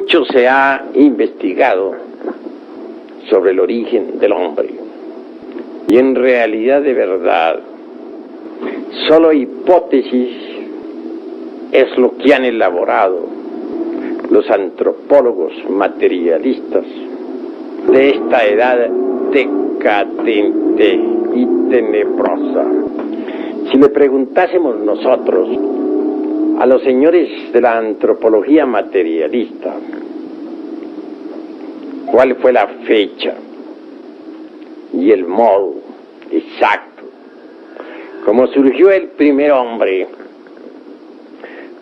Mucho se ha investigado sobre el origen del hombre y en realidad de verdad solo hipótesis es lo que han elaborado los antropólogos materialistas de esta edad decadente y tenebrosa. Si le preguntásemos nosotros a los señores de la antropología materialista cuál fue la fecha y el modo exacto como surgió el primer hombre,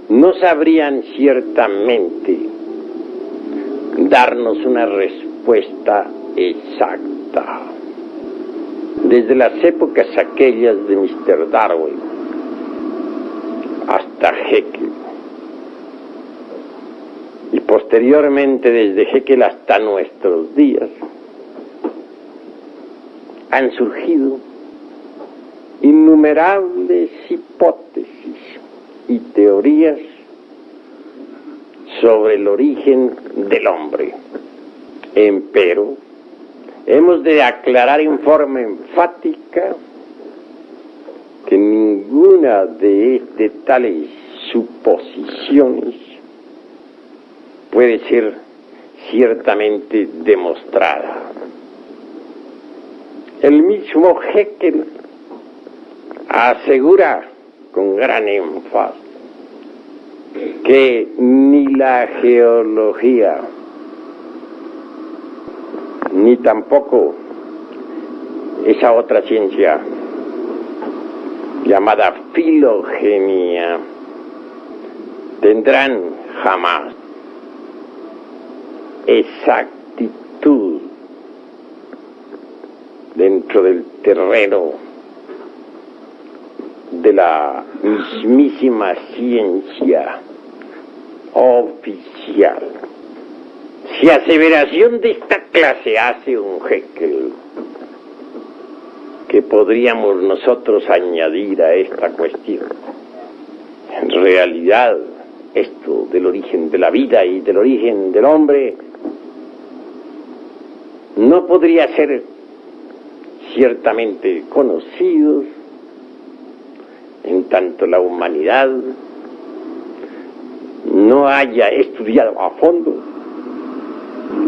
no sabrían ciertamente darnos una respuesta exacta. Desde las épocas aquellas de Mr. Darwin hasta Haeckel, y posteriormente desde Haeckel hasta nuestros días, han surgido innumerables hipótesis y teorías sobre el origen del hombre. Empero, hemos de aclarar en forma enfática que ninguna de tales suposiciones puede ser ciertamente demostrada. El mismo Haeckel asegura con gran énfasis que ni la geología ni tampoco esa otra ciencia llamada filogenia tendrán jamás exactitud dentro del terreno de la mismísima ciencia oficial. Si aseveración de esta clase hace un Haeckel, ¿qué podríamos nosotros añadir a esta cuestión? En realidad, esto del origen de la vida y del origen del hombre no podría ser ciertamente conocido en tanto la humanidad no haya estudiado a fondo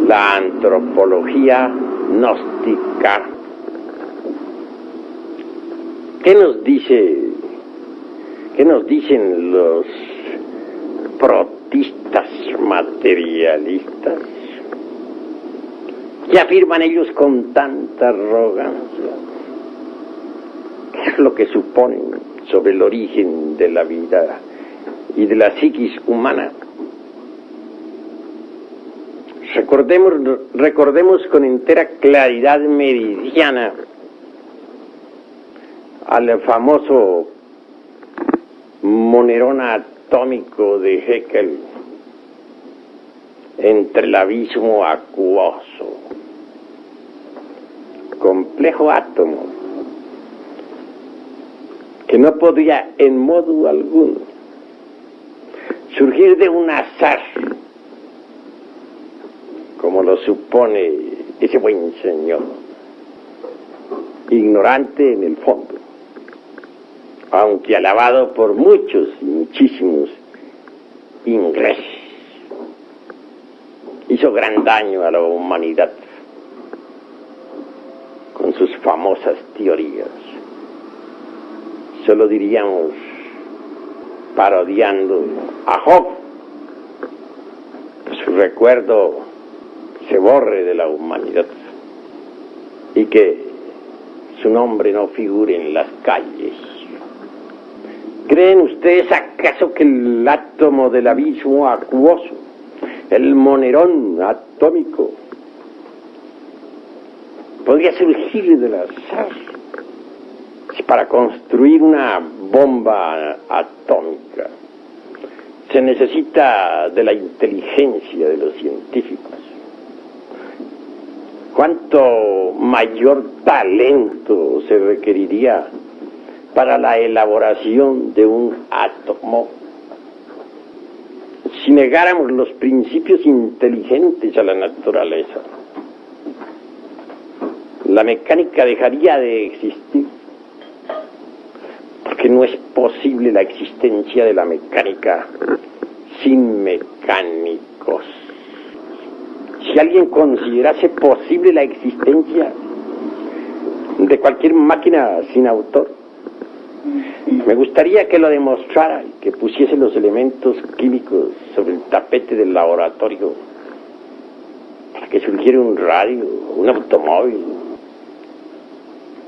la antropología gnóstica. ¿Qué nos dicen los protistas materialistas? ¿Qué afirman ellos con tanta arrogancia? ¿Qué es lo que suponen sobre el origen de la vida y de la psiquis humana? Recordemos con entera claridad meridiana al famoso monerón atómico de Haeckel entre el abismo acuoso, complejo átomo que no podía en modo alguno surgir de un azar, como lo supone ese buen señor, ignorante en el fondo, aunque alabado por muchos y muchísimos ingleses. Hizo gran daño a la humanidad con sus famosas teorías. Solo diríamos, parodiando a Job, que su recuerdo se borre de la humanidad y que su nombre no figure en las calles. ¿Creen ustedes acaso que el átomo del abismo acuoso, el monerón atómico, podría surgir del azar? Si para construir una bomba atómica se necesita de la inteligencia de los científicos, ¿cuánto mayor talento se requeriría para la elaboración de un átomo? si negáramos los principios inteligentes a la naturaleza. La mecánica dejaría de existir, porque no es posible la existencia de la mecánica sin mecánicos. Si alguien considerase posible la existencia de cualquier máquina sin autor, me gustaría que lo demostrara y que pusiese los elementos químicos sobre el tapete del laboratorio para que surgiera un radio, un automóvil,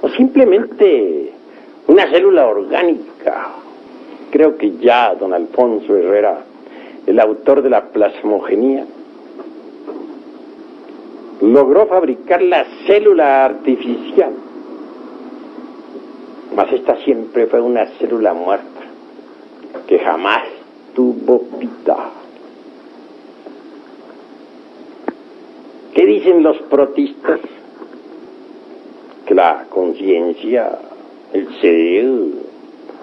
o simplemente una célula orgánica. Creo que ya don Alfonso Herrera, el autor de la plasmogenía, logró fabricar la célula artificial, mas esta siempre fue una célula muerta, que jamás tuvo vida. ¿Qué dicen los protistas? Que la conciencia, el ser,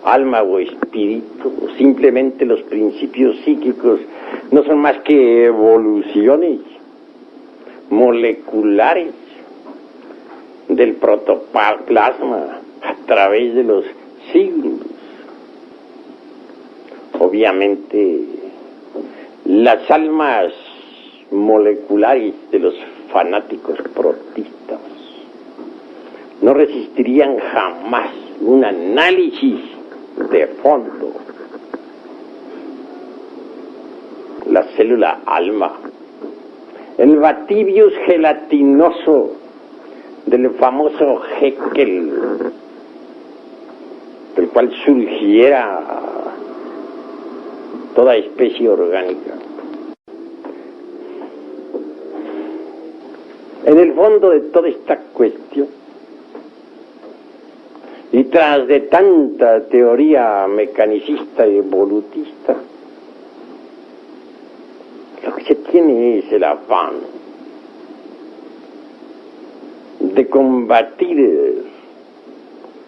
alma o espíritu, o simplemente los principios psíquicos, no son más que evoluciones moleculares del protoplasma a través de los siglos. Obviamente, las almas moleculares de los fanáticos protistas no resistirían jamás un análisis de fondo. La célula alma, el batibius gelatinoso del famoso Haeckel, del cual surgiera toda especie orgánica. En el fondo de toda esta cuestión, y tras de tanta teoría mecanicista y evolutista, lo que se tiene es el afán de combatir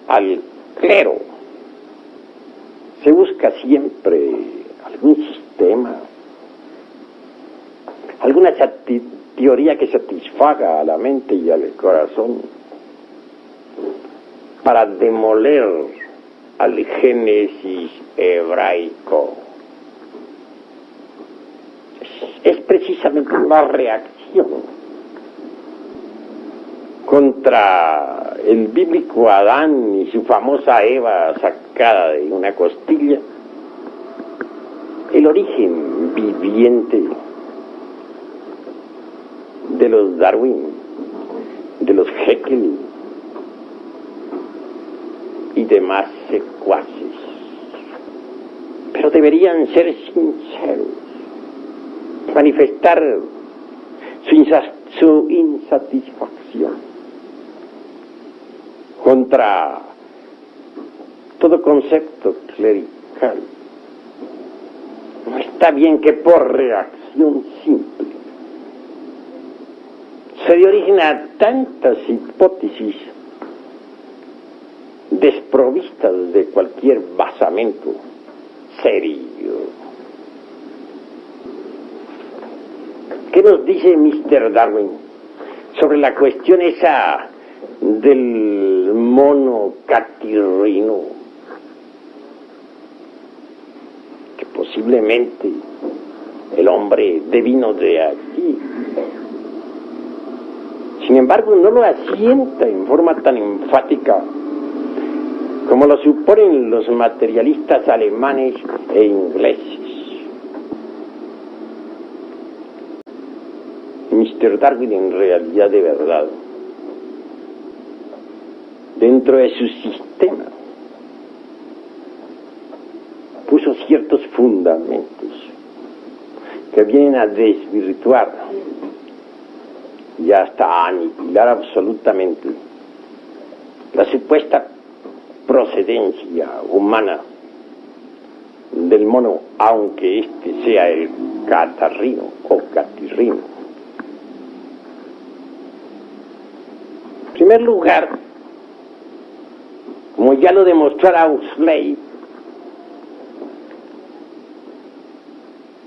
al clero. Se busca siempre algún sistema, alguna teoría que satisfaga a la mente y al corazón para demoler al Génesis hebraico. Es precisamente una reacción contra el bíblico Adán y su famosa Eva sacada de una costilla, el origen viviente de los Darwin, de los Haeckel y demás secuaces. Pero deberían ser sinceros, manifestar su insatisfacción contra todo concepto clerical. No está bien que por reacción simple se dé origen a tantas hipótesis desprovistas de cualquier basamento serio. ¿Qué nos dice Mr. Darwin sobre la cuestión esa del mono catirrino? Que posiblemente el hombre devino de allí. Sin embargo, no lo asienta en forma tan enfática como lo suponen los materialistas alemanes e ingleses. Mr. Darwin, en realidad, de verdad, dentro de su sistema, puso ciertos fundamentos que vienen a desvirtuar y hasta a aniquilar absolutamente la supuesta procedencia humana del mono, aunque este sea el catarrino o catirrino. En primer lugar, como ya lo demostrara Huxley,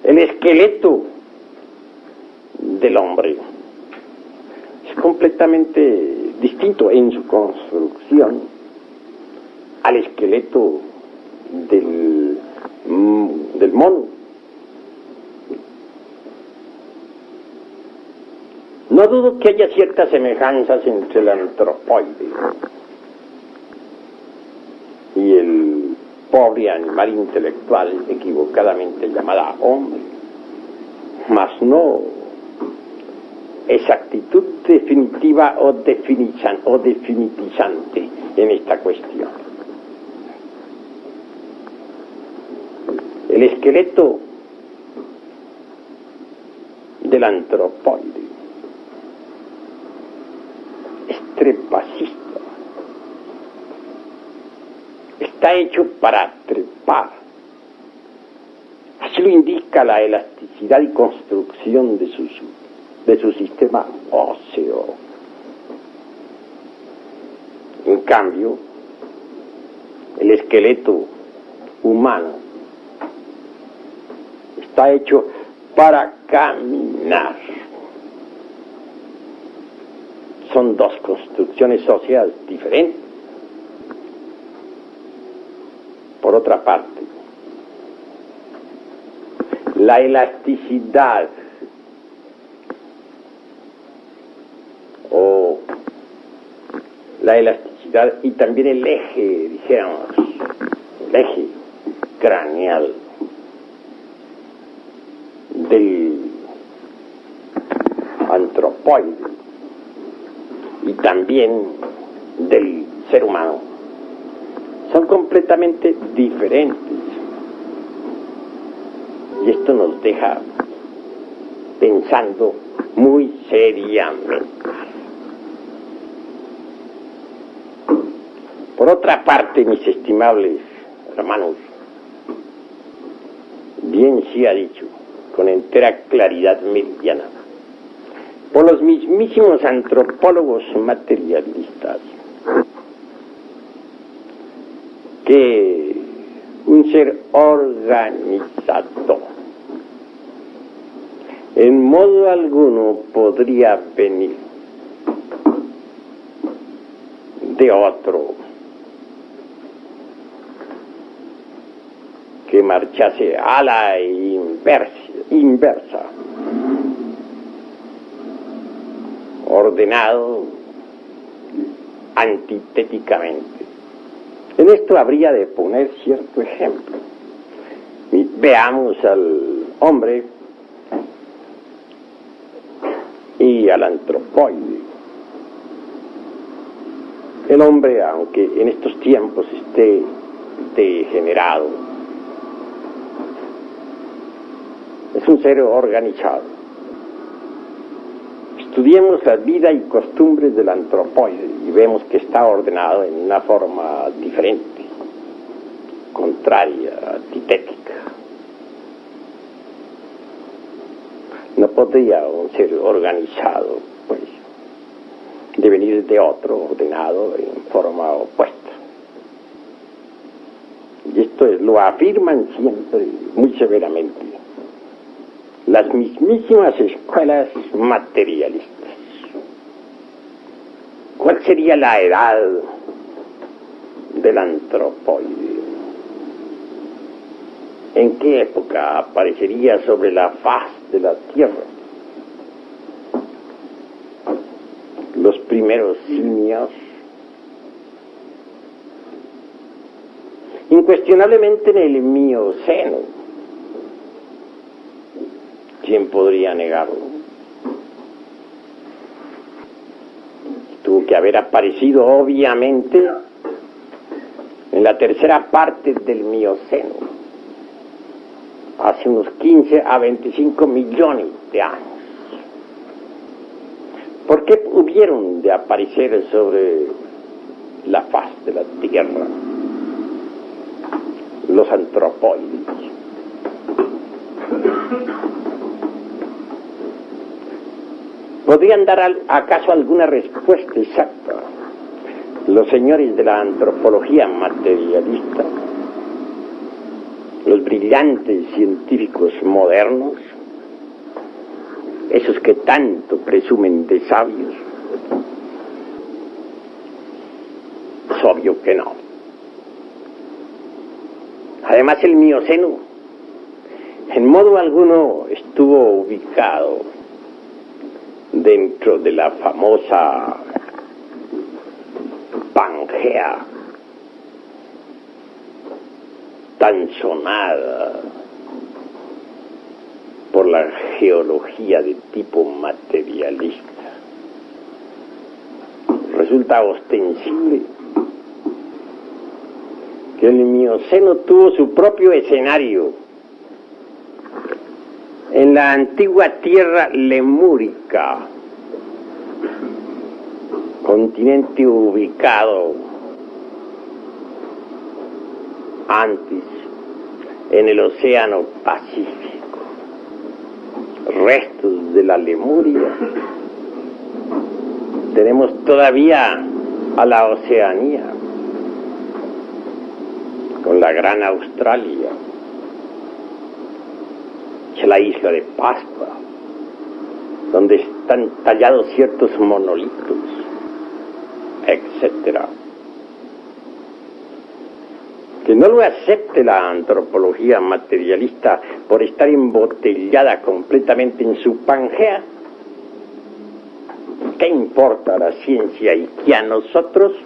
el esqueleto del hombre es completamente distinto en su construcción al esqueleto del mono. No dudo que haya ciertas semejanzas entre el antropoide y el pobre animal intelectual equivocadamente llamada hombre, mas no exactitud definitiva o definitizante en esta cuestión. El esqueleto del antropoide es trepacista. Está hecho para trepar. Así lo indica la elasticidad y construcción de su sistema óseo. En cambio, el esqueleto humano está hecho para caminar. Son dos construcciones óseas diferentes. Por otra parte, la elasticidad y también el eje, dijéramos, el eje craneal del antropoide y también del ser humano son completamente diferentes, y esto nos deja pensando muy seriamente. Por otra parte, mis estimables hermanos, bien se ha dicho con entera claridad meridiana por los mismísimos antropólogos materialistas que un ser organizado en modo alguno podría venir de otro que marchase a la inversa, ordenado antitéticamente. En esto habría de poner cierto ejemplo. Veamos al hombre y al antropoide. El hombre, aunque en estos tiempos esté degenerado, es un ser organizado. Estudiemos la vida y costumbres del antropoide y vemos que está ordenado en una forma diferente, contraria, antitética. No podría un ser organizado, pues, devenir de otro ordenado en forma opuesta. Y esto lo afirman siempre muy severamente las mismísimas escuelas materialistas. ¿Cuál sería la edad del antropoide? ¿En qué época aparecería sobre la faz de la Tierra? Los primeros simios. Incuestionablemente en el Mioceno. ¿Quién podría negarlo? Tuvo que haber aparecido obviamente en la tercera parte del Mioceno, hace unos 15 a 25 millones de años. ¿Por qué hubieron de aparecer sobre la faz de la Tierra los antropoides? ¿Podrían dar acaso alguna respuesta exacta los señores de la antropología materialista, los brillantes científicos modernos? esos que tanto presumen de sabios. Es obvio que no. Además, el Mioceno en modo alguno estuvo ubicado dentro de la famosa Pangea, tan sonada por la geología de tipo materialista. Resulta ostensible que el Mioceno tuvo su propio escenario en la antigua tierra lemúrica, continente ubicado antes en el Océano Pacífico, restos de la Lemuria. Tenemos todavía a la Oceanía, con la Gran Australia, y la isla de Pascua, donde están tallados ciertos monolitos, etcétera. Que no lo acepte la antropología materialista por estar embotellada completamente en su Pangea. ¿Qué importa a la ciencia y que a nosotros?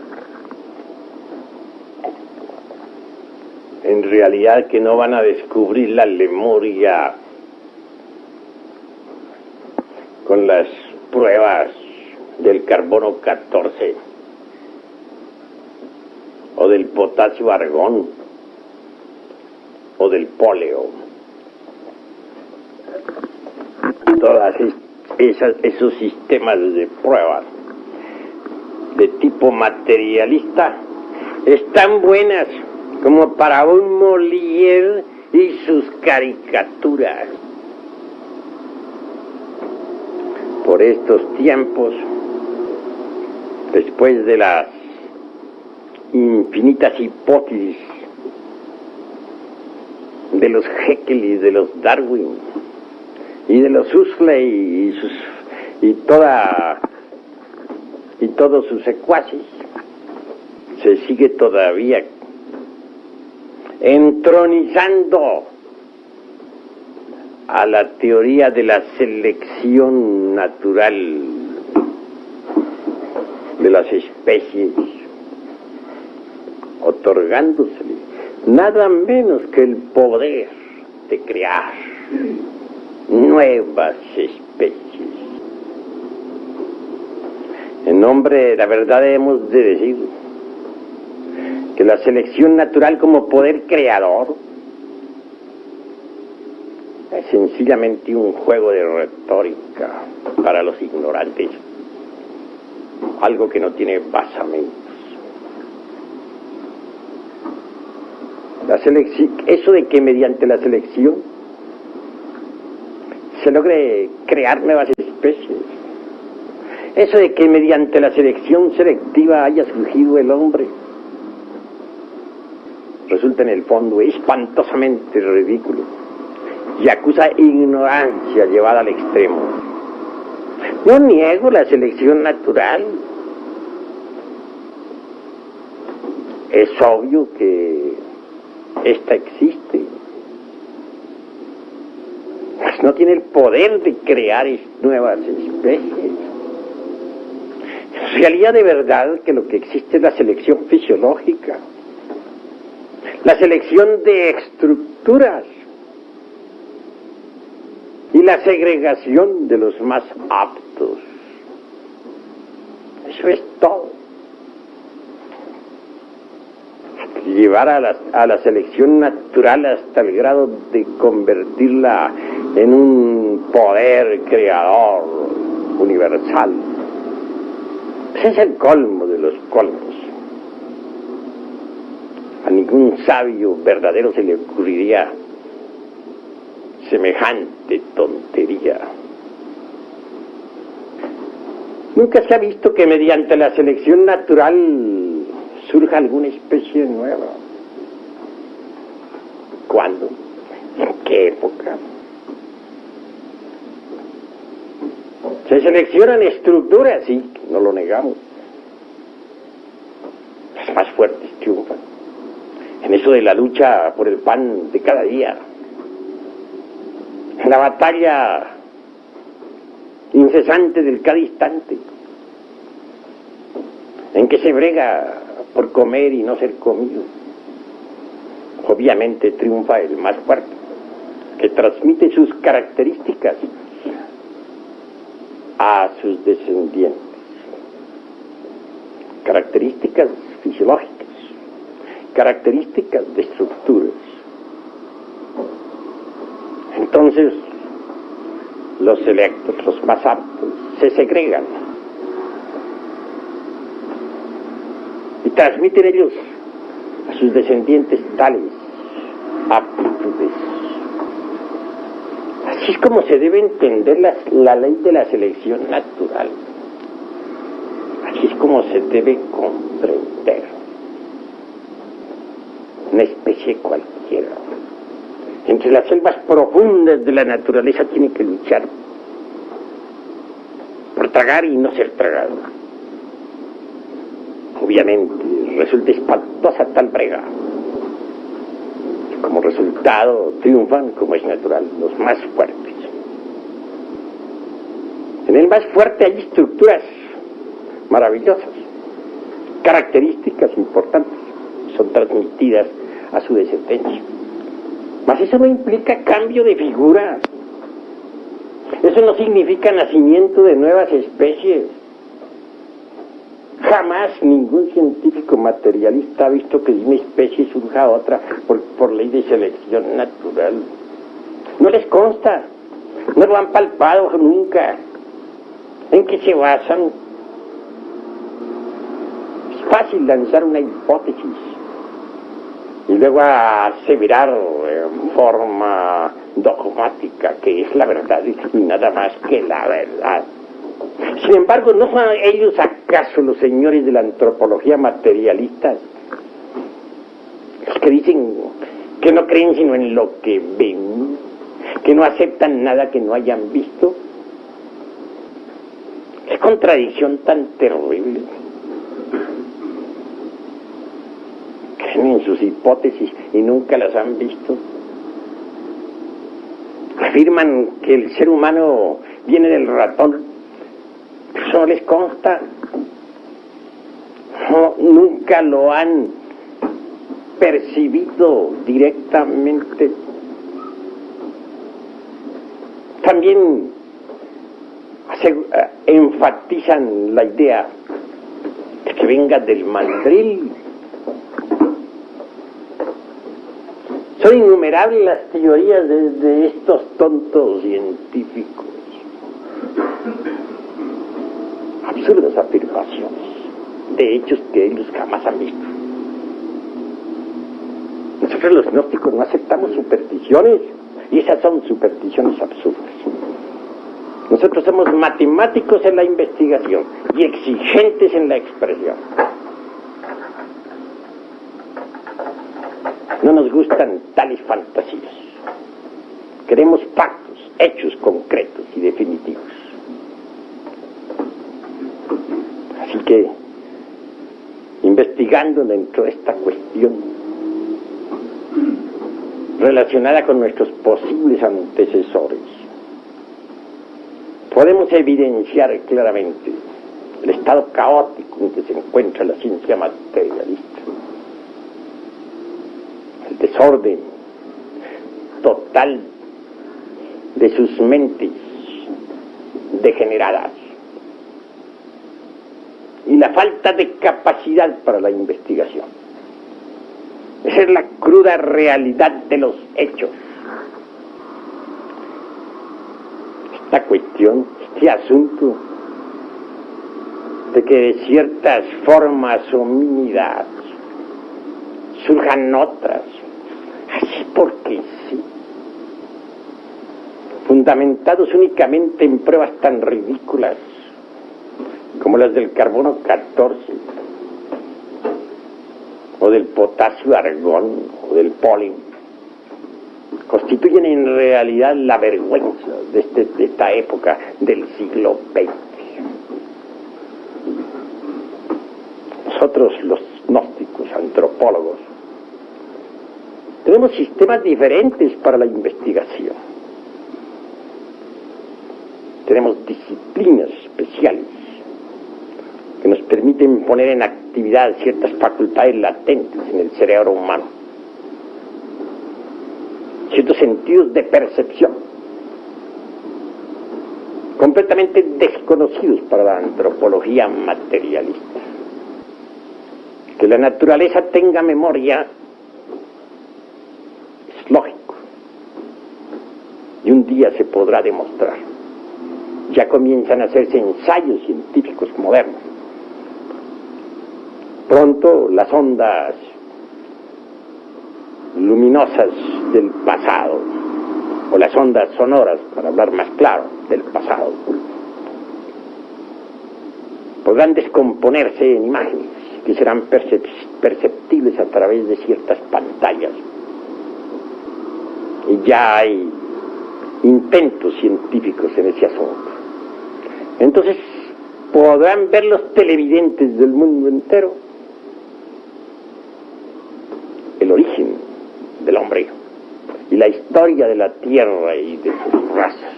En realidad que no van a descubrir la Lemuria con las pruebas del carbono 14 o del potasio argón o del poleo. Todas esos sistemas de pruebas de tipo materialista están buenas como para un Molière y sus caricaturas. Por estos tiempos, después de las infinitas hipótesis de los Haeckel y de los Darwin y de los Huxley y todos sus secuaces, se sigue todavía entronizando a la teoría de la selección natural de las especies, otorgándosele nada menos que el poder de crear nuevas especies. En nombre de la verdad hemos de decir que la selección natural como poder creador es sencillamente un juego de retórica para los ignorantes, algo que no tiene basamentos. La selección, eso de que mediante la selección se logre crear nuevas especies, eso de que mediante la selección selectiva haya surgido el hombre, resulta en el fondo espantosamente ridículo y acusa ignorancia llevada al extremo. No niego la selección natural. Es obvio que esta existe. Pues no tiene el poder de crear nuevas especies. En realidad, de verdad, que lo que existe es la selección fisiológica, la selección de estructuras y la segregación de los más aptos. Eso es todo. Llevar a la selección natural hasta el grado de convertirla en un poder creador universal. Ese es el colmo de los colmos. A ningún sabio verdadero se le ocurriría semejante tontería. Nunca se ha visto que mediante la selección natural surja alguna especie nueva. ¿Cuándo? ¿En qué época? Se seleccionan estructuras, sí, no lo negamos. Las más fuertes triunfan. En eso de la lucha por el pan de cada día. En la batalla incesante del cada instante. En que se brega por comer y no ser comido. Obviamente triunfa el más fuerte, que transmite sus características a sus descendientes. Características fisiológicas, características de estructuras. Entonces, los selectos, los más aptos, se segregan y transmiten ellos a sus descendientes tales aptitudes. Así es como se debe entender la ley de la selección natural. Así es como se debe comprender. Una especie cualquiera, entre las selvas profundas de la naturaleza, tiene que luchar por tragar y no ser tragado. Obviamente resulta espantosa tal brega. Como resultado triunfan, como es natural, los más fuertes. En el más fuerte hay estructuras maravillosas, características importantes, son transmitidas a su descendencia. Mas eso no implica cambio de figura. Eso no significa nacimiento de nuevas especies. Jamás ningún científico materialista ha visto que de una especie surja otra por ley de selección natural. No les consta, no lo han palpado nunca. ¿En qué se basan? Es fácil lanzar una hipótesis y luego aseverar en forma dogmática que es la verdad y nada más que la verdad. Sin embargo, ¿no son ellos acaso los señores de la antropología materialista? Los que dicen que no creen sino en lo que ven, que no aceptan nada que no hayan visto. Qué contradicción tan terrible. Creen en sus hipótesis y nunca las han visto. Afirman que el ser humano viene del ratón. Eso no les consta. No, nunca lo han percibido directamente. También enfatizan la idea de que venga del mandril. Son innumerables las teorías de estos tontos científicos. Absurdas afirmaciones de hechos que ellos jamás han visto. Nosotros los gnósticos no aceptamos supersticiones, y esas son supersticiones absurdas. Nosotros somos matemáticos en la investigación y exigentes en la expresión. No nos gustan tales fantasías. Queremos pactos, hechos concretos y definitivos. Así que, investigando dentro de esta cuestión relacionada con nuestros posibles antecesores, podemos evidenciar claramente el estado caótico en que se encuentra la ciencia materialista, el desorden total de sus mentes degeneradas y la falta de capacidad para la investigación. Esa es la cruda realidad de los hechos. Esta cuestión, este asunto de que de ciertas formas homínidas surjan otras, así porque sí, fundamentados únicamente en pruebas tan ridículas como las del carbono 14, o del potasio argón, o del polen, constituyen en realidad la vergüenza de esta época del siglo XX. Nosotros, los gnósticos, antropólogos, tenemos sistemas diferentes para la investigación. Tenemos disciplinas especiales que nos permiten poner en actividad ciertas facultades latentes en el cerebro humano, ciertos sentidos de percepción completamente desconocidos para la antropología materialista. Que la naturaleza tenga memoria es lógico y un día se podrá demostrar. Ya comienzan a hacerse ensayos científicos modernos. Pronto las ondas luminosas del pasado, o las ondas sonoras, para hablar más claro, del pasado, podrán descomponerse en imágenes que serán perceptibles a través de ciertas pantallas. Y ya hay intentos científicos en ese asunto. Entonces podrán ver los televidentes del mundo entero el origen del hombre y la historia de la tierra y de sus razas.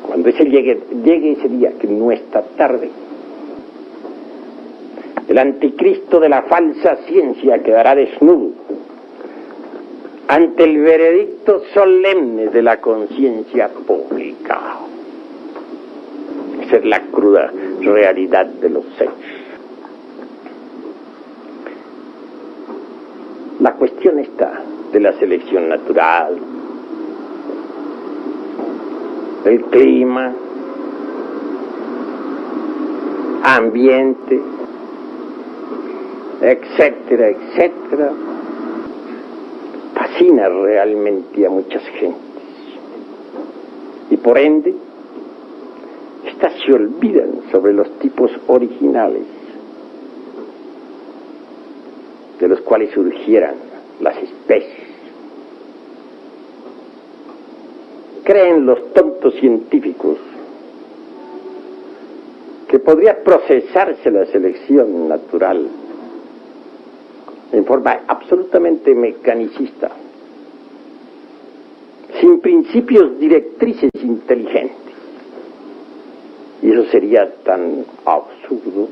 Cuando llegue ese día, que no está tarde, el anticristo de la falsa ciencia quedará desnudo ante el veredicto solemne de la conciencia pública. Esa es la cruda realidad de los hechos. La cuestión está de la selección natural, el clima, ambiente, etcétera, etcétera, fascina realmente a muchas gentes. Y por ende, estas se olvidan sobre los tipos originales de los cuales surgieran las especies. Creen los tontos científicos que podría procesarse la selección natural en forma absolutamente mecanicista, sin principios directrices inteligentes. Y eso sería tan absurdo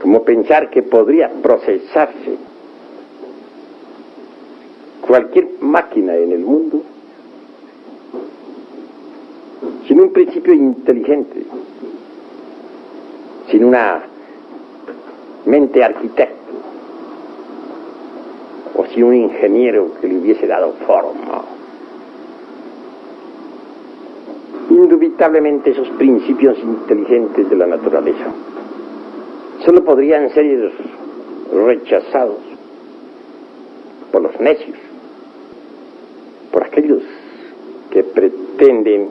como pensar que podría procesarse cualquier máquina en el mundo sin un principio inteligente, sin una mente arquitecto o sin un ingeniero que le hubiese dado forma. Indubitablemente esos principios inteligentes de la naturaleza solo podrían ser rechazados por los necios, por aquellos que pretenden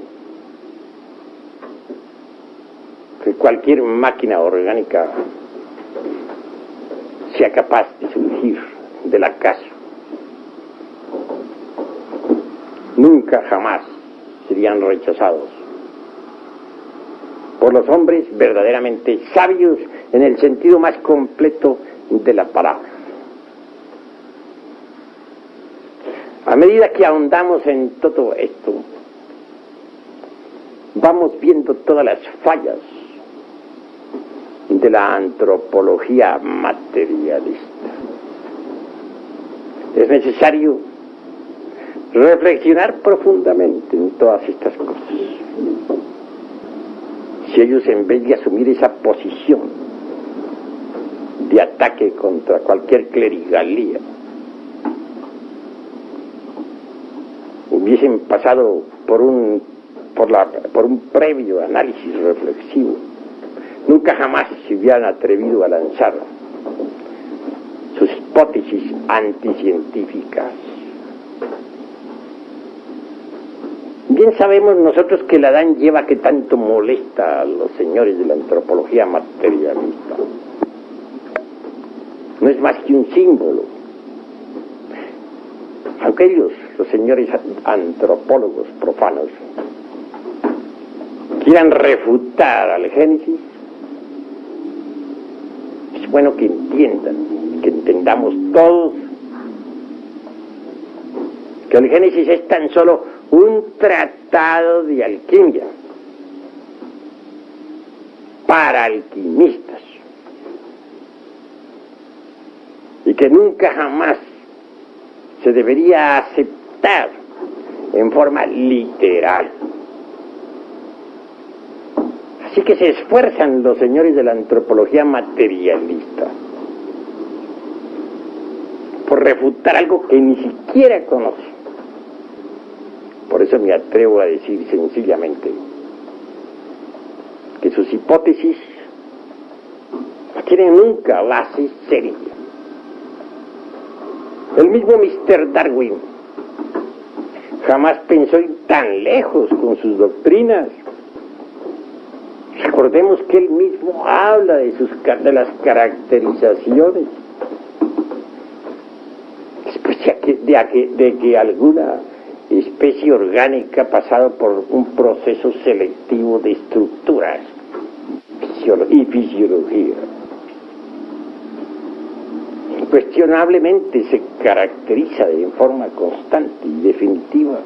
que cualquier máquina orgánica sea capaz de surgir del acaso. Nunca jamás serían rechazados por los hombres verdaderamente sabios en el sentido más completo de la palabra. A medida que ahondamos en todo esto, vamos viendo todas las fallas de la antropología materialista. Es necesario reflexionar profundamente en todas estas cosas. Si ellos, en vez de asumir esa posición de ataque contra cualquier clerigalía, hubiesen pasado por un previo análisis reflexivo, nunca jamás se hubieran atrevido a lanzar sus hipótesis anticientíficas. Bien sabemos nosotros que la Adán y Eva que tanto molesta a los señores de la antropología materialista no es más que un símbolo. Aunque ellos, los señores antropólogos profanos, quieran refutar al Génesis, es bueno que entiendan, que entendamos todos, que el Génesis es tan solo un tratado de alquimia para alquimistas, y que nunca jamás se debería aceptar en forma literal. Así que se esfuerzan los señores de la antropología materialista por refutar algo que ni siquiera conocen. Por eso me atrevo a decir sencillamente que sus hipótesis no tienen nunca base seria. El mismo Mr. Darwin jamás pensó ir tan lejos con sus doctrinas. Recordemos que él mismo habla de las caracterizaciones. Después de que alguna especie orgánica ha pasado por un proceso selectivo de estructuras y fisiología. Incuestionablemente se caracteriza de forma constante y definitiva.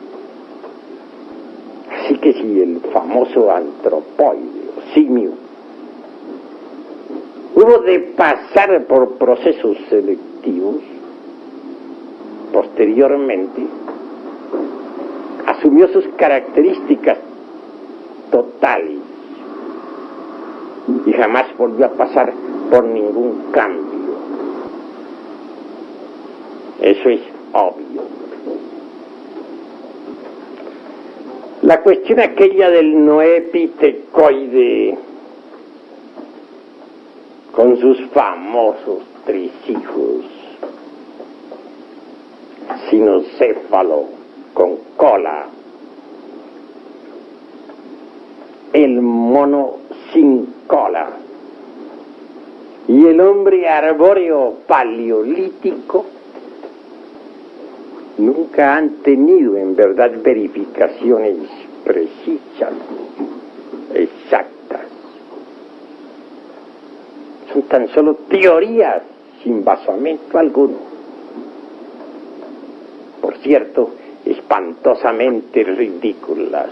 Así que si el famoso antropoide o simio hubo de pasar por procesos selectivos, posteriormente asumió sus características totales y jamás volvió a pasar por ningún cambio. Eso es obvio. La cuestión aquella del noepitecoide con sus famosos 3 hijos, sinocéfalo con cola, el mono sin cola y el hombre arbóreo paleolítico, nunca han tenido en verdad verificaciones precisas, exactas. Son tan solo teorías sin basamento alguno. Por cierto, espantosamente ridículas.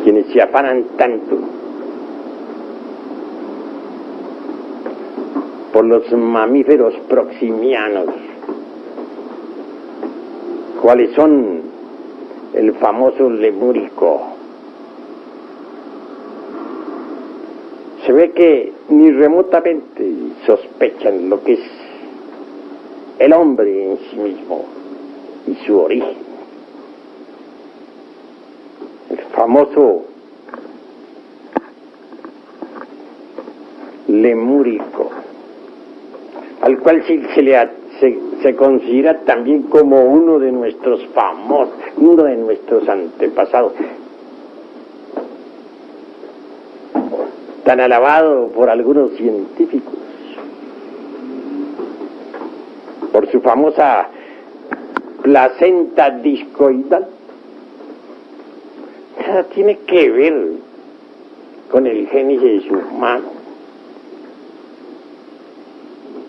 Quienes se afanan tanto por los mamíferos proximianos, cuáles son el famoso lemúrico, se ve que ni remotamente sospechan lo que es el hombre en sí mismo y su origen. El famoso lemúrico, al cual se considera también como uno de nuestros antepasados, tan alabado por algunos científicos, por su famosa placenta discoidal. Nada tiene que ver con el génesis humano.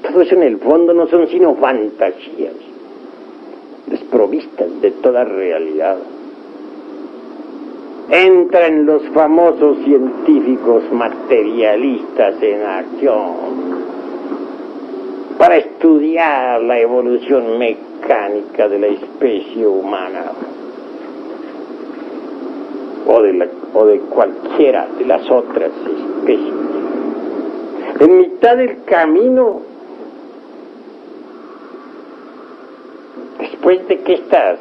Todo eso en el fondo no son sino fantasías, desprovistas de toda realidad. Entran los famosos científicos materialistas en acción para estudiar la evolución mecánica de la especie humana o de cualquiera de las otras especies. En mitad del camino, después de que éstas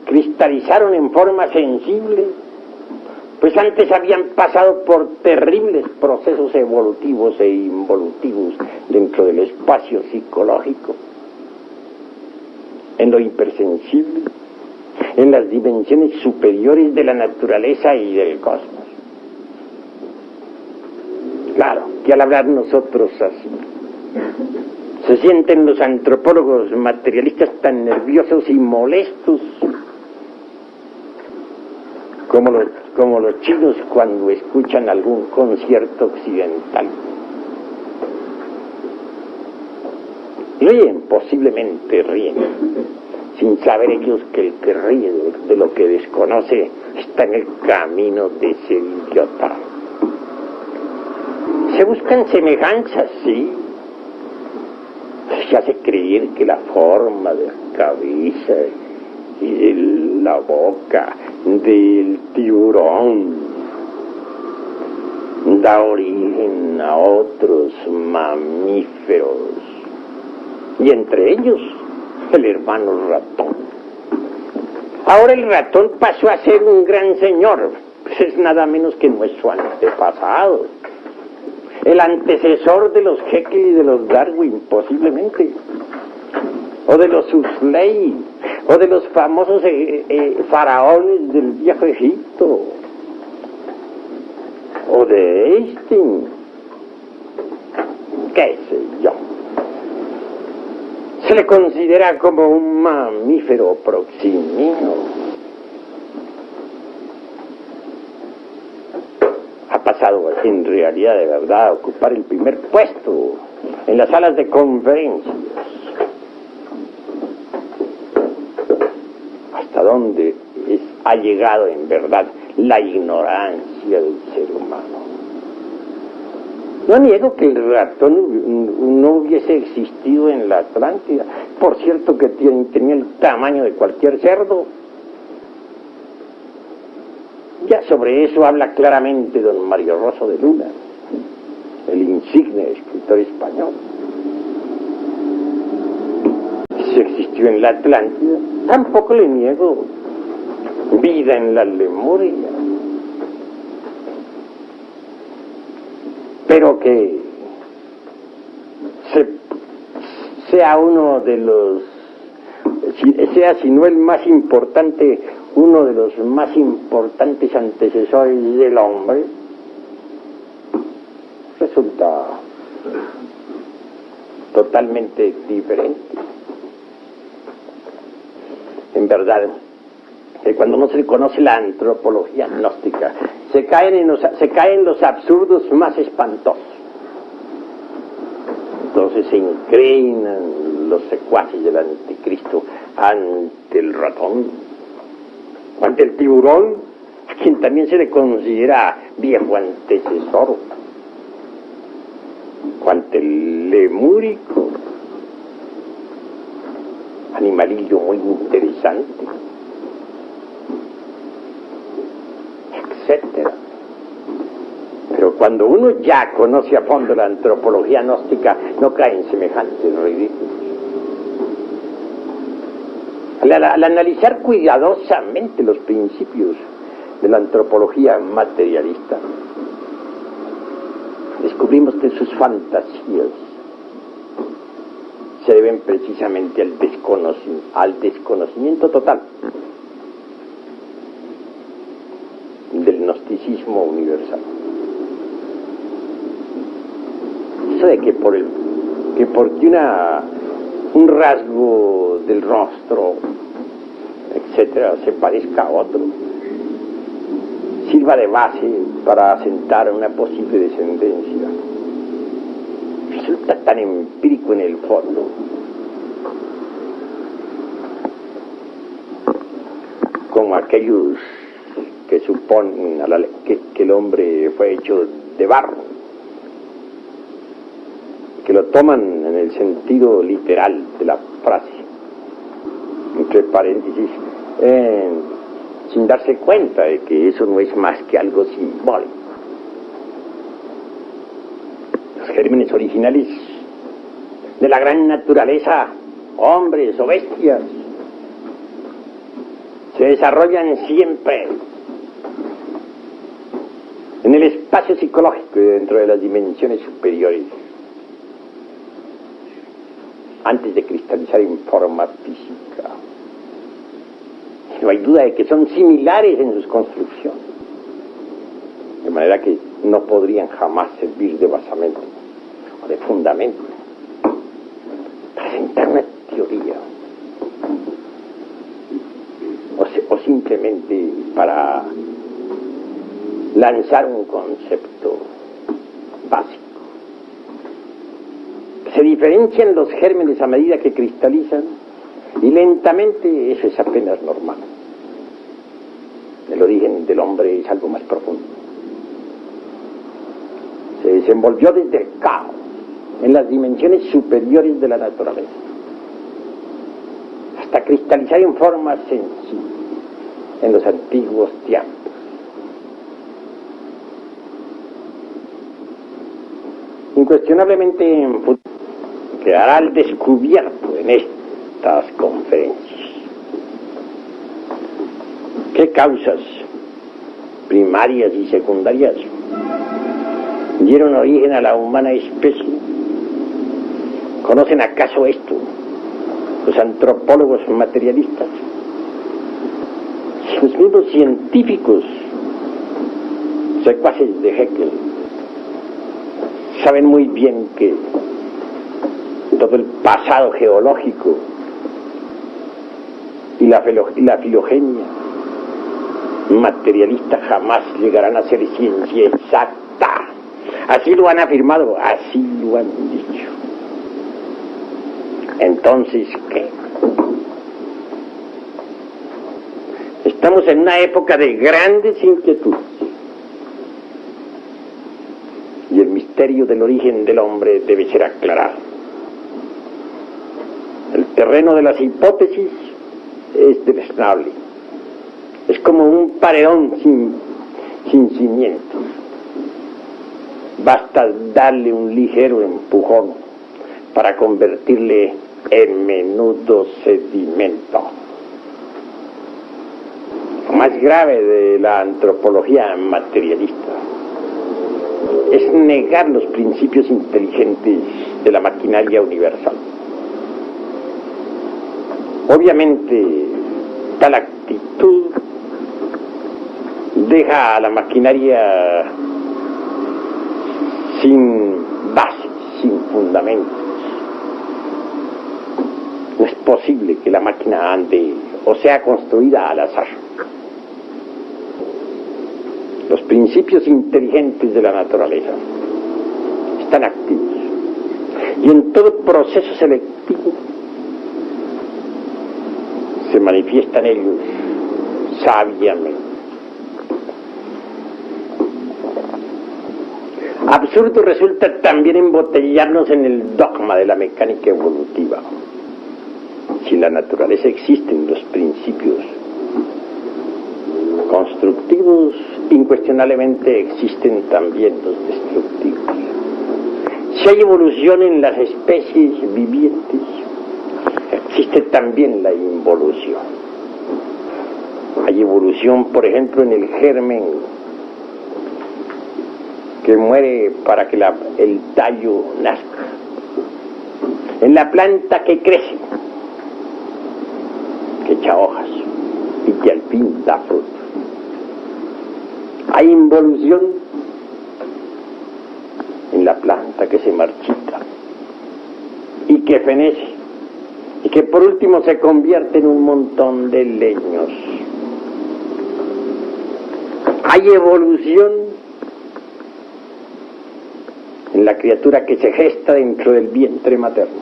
cristalizaron en forma sensible, pues antes habían pasado por terribles procesos evolutivos e involutivos dentro del espacio psicológico, en lo hipersensible, en las dimensiones superiores de la naturaleza y del cosmos. Claro, que al hablar nosotros así, se sienten los antropólogos materialistas tan nerviosos y molestos como los chinos cuando escuchan algún concierto occidental. Y oyen, posiblemente ríen, sin saber ellos que el que ríe de lo que desconoce está en el camino de ser idiota. Se buscan semejanzas, sí. Se hace creer que la forma de la cabeza y de la boca del tiburón da origen a otros mamíferos, y entre ellos el hermano ratón. Ahora el ratón pasó a ser un gran señor, pues es nada menos que nuestro antepasado, el antecesor de los Jekyll y de los Darwin, posiblemente, o de los Huxley, o de los famosos faraones del viejo Egipto, o de Einstein, qué sé yo. Se le considera como un mamífero proximino. Ha pasado en realidad de verdad a ocupar el primer puesto en las salas de conferencias. ¿Hasta dónde ha llegado en verdad la ignorancia del ser humano? No niego que el ratón no hubiese existido en la Atlántida. Por cierto que tenía el tamaño de cualquier cerdo. Ya sobre eso habla claramente don Mario Rosso de Luna, el insigne escritor español. Si existió en la Atlántida, tampoco le niego vida en la Lemuria. Pero que sea uno de los, sea si no el más importante, uno de los más importantes antecesores del hombre, resulta totalmente diferente. En verdad, cuando no se conoce la antropología gnóstica, se caen los absurdos más espantosos. Entonces se inclinan los secuaces del anticristo ante el ratón, ante el tiburón, a quien también se le considera viejo antecesor, o ante el lemúrico, animalillo muy interesante, etcétera. Pero cuando uno ya conoce a fondo la antropología gnóstica, no cae en semejantes ridículos. Al analizar cuidadosamente los principios de la antropología materialista, descubrimos que sus fantasías se deben precisamente al desconocimiento total del gnosticismo universal. Eso de que porque un rasgo del rostro, etcétera, se parezca a otro, sirva de base para asentar una posible descendencia, resulta tan empírico en el fondo como aquellos que suponen que el hombre fue hecho de barro, que lo toman en el sentido literal de la frase, entre paréntesis, sin darse cuenta de que eso no es más que algo simbólico. Los gérmenes originales de la gran naturaleza, hombres o bestias, se desarrollan siempre en el espacio psicológico y dentro de las dimensiones superiores, antes de cristalizar en forma física. No hay duda de que son similares en sus construcciones, de manera que no podrían jamás servir de basamento o de fundamento para sentar una teoría o simplemente para lanzar un concepto básico. Se diferencian los gérmenes a medida que cristalizan y lentamente eso es apenas normal. El origen del hombre es algo más profundo. Se desenvolvió desde el caos, en las dimensiones superiores de la naturaleza, hasta cristalizar en forma sencilla en los antiguos tiempos. Incuestionablemente en futuro quedará al descubierto en estas conferencias qué causas primarias y secundarias dieron origen a la humana especie. ¿Conocen acaso esto los antropólogos materialistas? Sus mismos científicos, secuaces de Haeckel, saben muy bien que todo el pasado geológico y la filogenia materialista jamás llegarán a ser ciencia exacta. Así lo han afirmado, así lo han dicho. Entonces, ¿qué? Estamos en una época de grandes inquietudes y el misterio del origen del hombre debe ser aclarado. El terreno de las hipótesis es deleznable. Es como un paredón sin cimientos. Basta darle un ligero empujón para convertirle en menudo sedimento. Lo más grave de la antropología materialista es negar los principios inteligentes de la maquinaria universal. Obviamente, tal actitud deja a la maquinaria sin base, sin fundamentos. No es posible que la máquina ande o sea construida al azar. Los principios inteligentes de la naturaleza están activos y en todo proceso selectivo se manifiestan ellos sabiamente. Absurdo resulta también embotellarnos en el dogma de la mecánica evolutiva. Si en la naturaleza existen los principios constructivos, incuestionablemente existen también los destructivos. Si hay evolución en las especies vivientes, existe también la involución. Hay evolución, por ejemplo, en el germen que muere para que el tallo nazca, en la planta que crece, que echa hojas y que al fin da fruto. Hay involución en la planta que se marchita y que fenece y que por último se convierte en un montón de leños. Hay evolución en la criatura que se gesta dentro del vientre materno,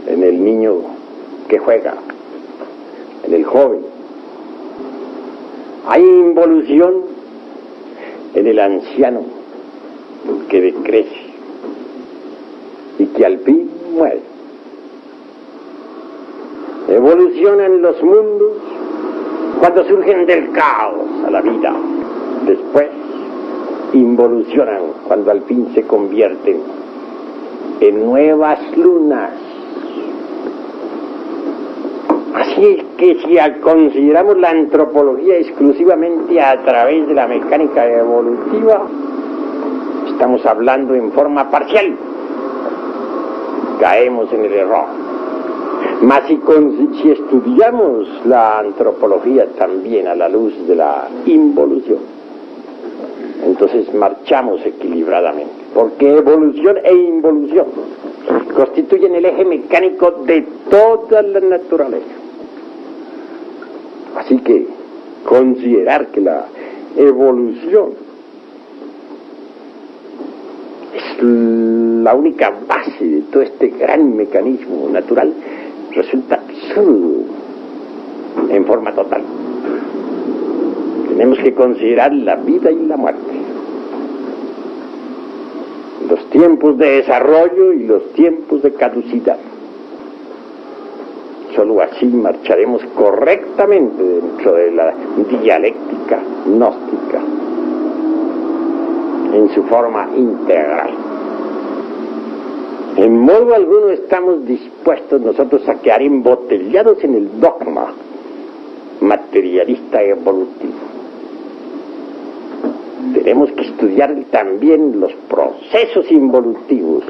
en el niño que juega, en el joven. Hay involución en el anciano que decrece y que al fin muere. Evolucionan los mundos cuando surgen del caos a la vida. Después involucionan cuando al fin se convierten en nuevas lunas. Así es que si consideramos la antropología exclusivamente a través de la mecánica evolutiva, estamos hablando en forma parcial. Caemos en el error. Mas si estudiamos la antropología también a la luz de la involución, entonces marchamos equilibradamente, porque evolución e involución constituyen el eje mecánico de toda la naturaleza. Así que considerar que la evolución es la única base de todo este gran mecanismo natural resulta absurdo en forma total. Tenemos que considerar la vida y la muerte, los tiempos de desarrollo y los tiempos de caducidad. Solo así marcharemos correctamente dentro de la dialéctica gnóstica en su forma integral. En modo alguno estamos dispuestos nosotros a quedar embotellados en el dogma materialista evolutivo. Tenemos que estudiar también los procesos involutivos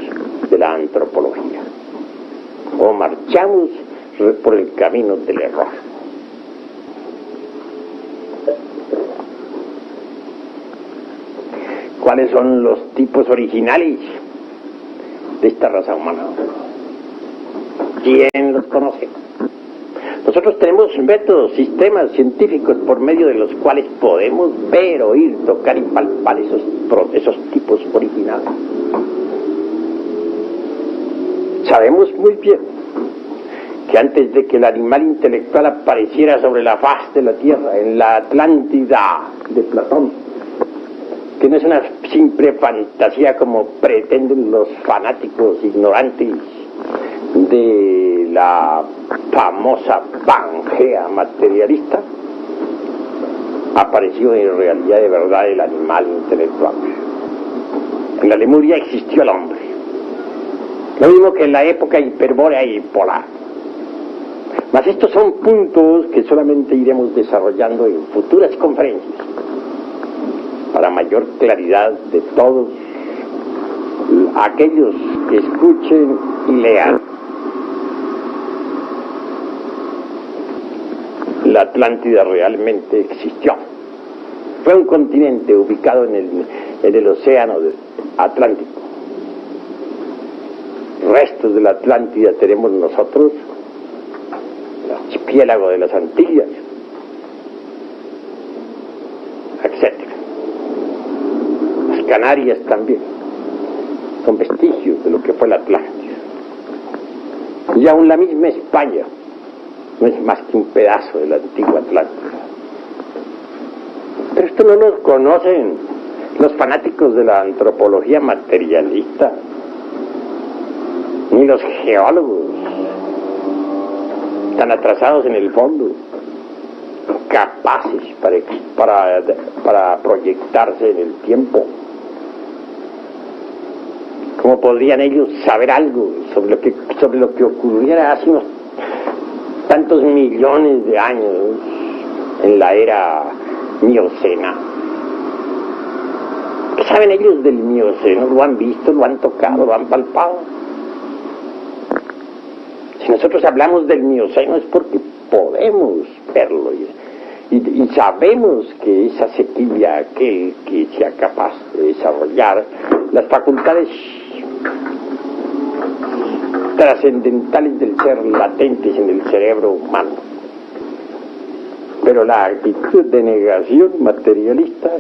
de la antropología. O marchamos por el camino del error. ¿Cuáles son los tipos originales de esta raza humana? ¿Quién los conoce? Nosotros tenemos métodos, sistemas científicos por medio de los cuales podemos ver, oír, tocar y palpar esos tipos originales. Sabemos muy bien que antes de que el animal intelectual apareciera sobre la faz de la Tierra, en la Atlántida de Platón, que no es una simple fantasía como pretenden los fanáticos ignorantes de la famosa Pangea materialista, apareció en realidad de verdad el animal intelectual. En la Lemuria existió el hombre, lo mismo que en la época hiperbórea y polar. Mas estos son puntos que solamente iremos desarrollando en futuras conferencias para mayor claridad de todos aquellos que escuchen y lean. La Atlántida realmente existió. Fue un continente ubicado en el océano Atlántico. Restos de la Atlántida tenemos nosotros, el archipiélago de las Antillas, etc. Las Canarias también son vestigios de lo que fue la Atlántida. Y aún la misma España no es más que un pedazo de la antigua Atlántida. Pero esto no lo conocen los fanáticos de la antropología materialista, ni los geólogos, tan atrasados en el fondo, capaces para proyectarse en el tiempo. ¿Cómo podrían ellos saber algo sobre lo que ocurriera hace unos tantos millones de años en la era miocena? ¿Qué saben ellos del mioceno? ¿Lo han visto, lo han tocado, lo han palpado? Si nosotros hablamos del mioceno es porque podemos verlo y sabemos que es asequible a aquel que sea capaz de desarrollar las facultades trascendentales del ser latentes en el cerebro humano. Pero la actitud de negación materialista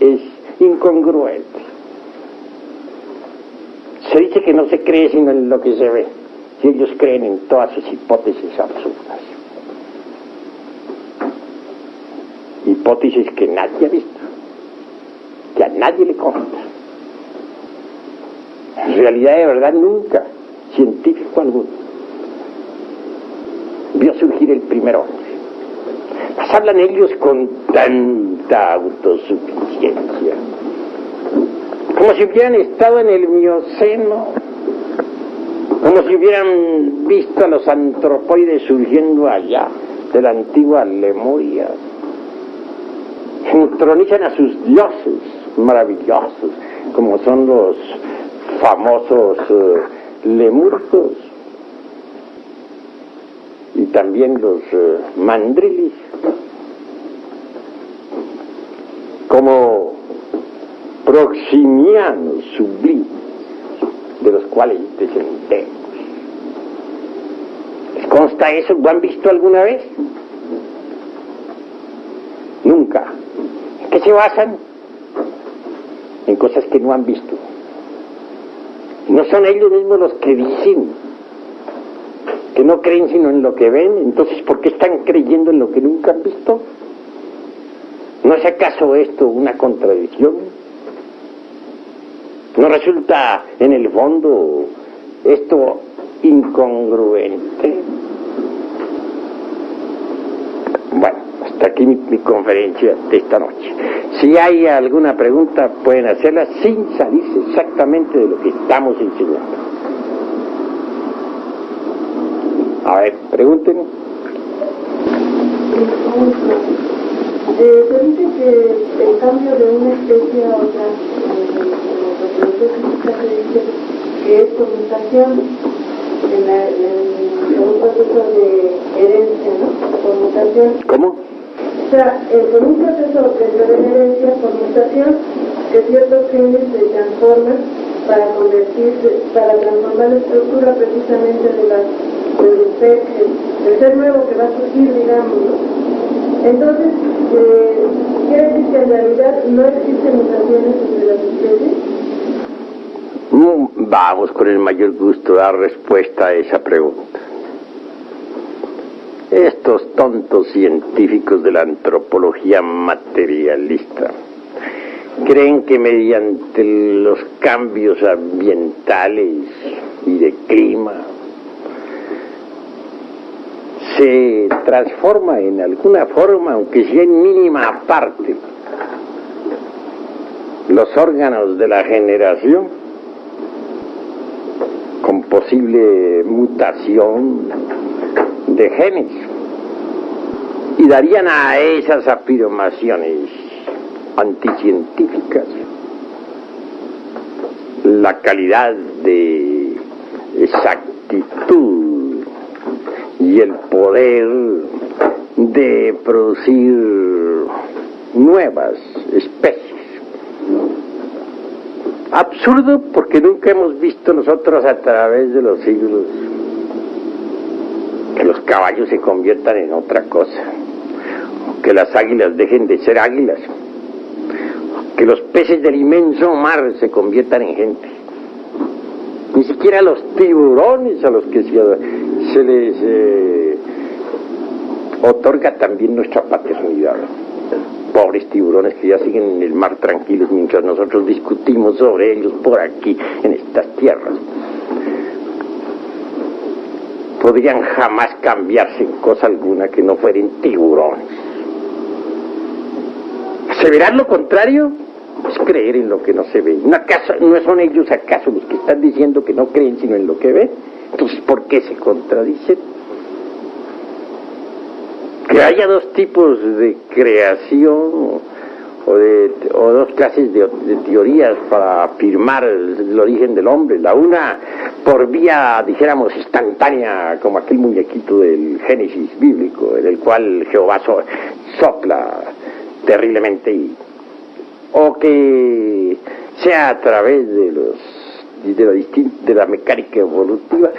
es incongruente. Se dice que no se cree sino en lo que se ve, y ellos creen en todas sus hipótesis absurdas. Hipótesis que nadie ha visto, que a nadie le consta. En realidad, de verdad, nunca científico alguno vio surgir el primer hombre. Mas hablan ellos con tanta autosuficiencia, como si hubieran estado en el mioceno, como si hubieran visto a los antropoides surgiendo allá de la antigua Lemuria. Entronizan a sus dioses maravillosos, como son los famosos lemurgos y también los mandrilis, como proximianos sublimes, de los cuales descendemos. ¿Les consta eso? ¿Lo han visto alguna vez? Nunca. ¿En qué se basan? En cosas que no han visto. No son ellos mismos los que dicen que no creen sino en lo que ven. Entonces, ¿por qué están creyendo en lo que nunca han visto? ¿No es acaso esto una contradicción? ¿No resulta en el fondo esto incongruente? Bueno, hasta aquí mi conferencia de esta noche. Si hay alguna pregunta, pueden hacerla sin salirse exactamente de lo que estamos enseñando. A ver, pregunten. Se dice que el cambio de una especie a otra, en la física se dice que es por mutación, en un proceso de herencia, ¿no? Por mutación. ¿Cómo? O sea, por un proceso dentro de la herencia, por mutación, que ciertos genes se transforman para transformar la estructura precisamente del ser nuevo que va a surgir, digamos, ¿no? Entonces, quiere decir que en realidad no existen mutaciones entre las especies. Vamos con el mayor gusto a dar respuesta a esa pregunta. Estos tontos científicos de la antropología materialista creen que mediante los cambios ambientales y de clima se transforma en alguna forma, aunque sea en mínima parte, los órganos de la generación con posible mutación de genes, y darían a esas afirmaciones anticientíficas la calidad de exactitud y el poder de producir nuevas especies. Absurdo, porque nunca hemos visto nosotros a través de los siglos que los caballos se conviertan en otra cosa, que las águilas dejen de ser águilas, que los peces del inmenso mar se conviertan en gente. Ni siquiera los tiburones, a los que se les otorga también nuestra paternidad. Pobres tiburones que ya siguen en el mar tranquilos mientras nosotros discutimos sobre ellos por aquí, en estas tierras. Podrían jamás cambiarse en cosa alguna que no fueran tiburones. ¿Aseverar lo contrario? Es creer en lo que no se ve. ¿No son ellos acaso los que están diciendo que no creen sino en lo que ven? Entonces, ¿por qué se contradicen? Que haya dos tipos de creación o dos clases de teorías para afirmar el origen del hombre. La una por vía, dijéramos, instantánea, como aquel muñequito del Génesis bíblico, en el cual Jehová sopla terriblemente, o que sea a través de la mecánica evolutiva.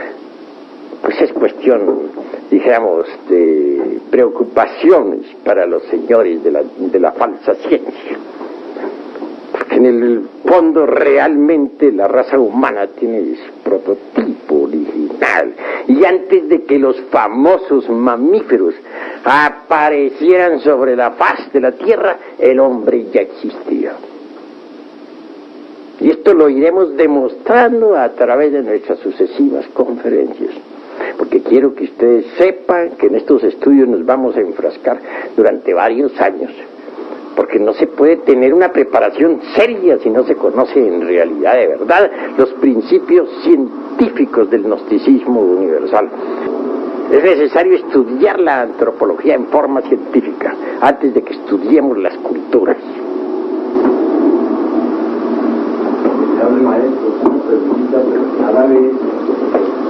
Pues es cuestión, dijéramos, de preocupaciones para los señores de la falsa ciencia. Porque en el fondo realmente la raza humana tiene su prototipo original. Y antes de que los famosos mamíferos aparecieran sobre la faz de la Tierra, el hombre ya existía. Y esto lo iremos demostrando a través de nuestras sucesivas conferencias. Porque quiero que ustedes sepan que en estos estudios nos vamos a enfrascar durante varios años. Porque no se puede tener una preparación seria si no se conoce en realidad de verdad los principios científicos del gnosticismo universal. Es necesario estudiar la antropología en forma científica antes de que estudiemos las culturas. Maestro, una pregunta, pero cada vez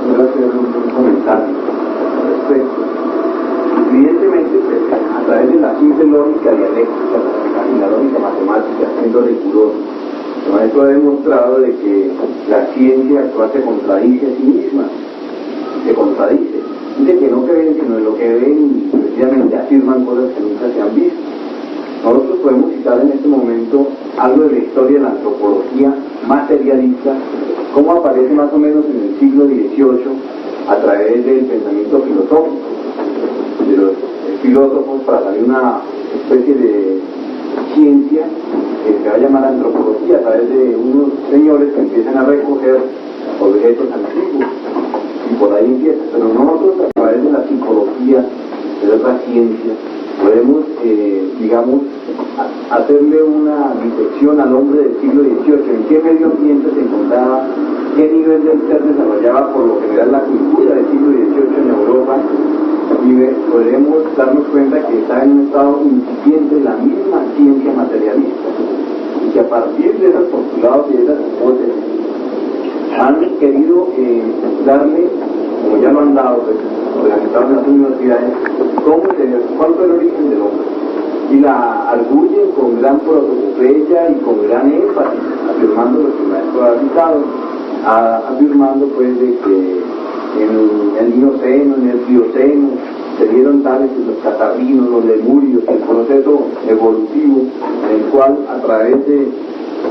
quiero hacer un comentario al respecto. Evidentemente, pues, a través de la simple lógica dialéctica y la lógica matemática, siendo riguroso, El maestro ha demostrado de que la ciencia actual se contradice a sí misma, se contradice. Dice que no creen sino en lo que ven y precisamente afirman cosas que nunca se han visto. Nosotros podemos citar en este momento algo de la historia de la antropología materialista, cómo aparece más o menos en el siglo XVIII a través del pensamiento filosófico, de los filósofos, para salir una especie de ciencia que se va a llamar antropología, a través de unos señores que empiezan a recoger objetos antiguos, y por ahí empieza. Pero nosotros, a través de la psicología, de otra ciencia, podemos, digamos, hacerle una disección al hombre del siglo XVIII, en qué medio ambiente se encontraba, qué nivel del ser desarrollaba por lo general la cultura del siglo XVIII en Europa, y podremos darnos cuenta que está en un estado incipiente la misma ciencia materialista, y que a partir de esos postulados y de esas hipótesis han querido darle, como ya lo han dado, pues, organizados en las universidades, cuál fue el origen del hombre, y la arguyen con gran protocopeya y con gran énfasis, afirmando lo que el maestro ha citado, afirmando pues de que en el Mioceno, en el Plioceno, se dieron tales los catarrinos, los lemurios, el proceso evolutivo, en el cual a través de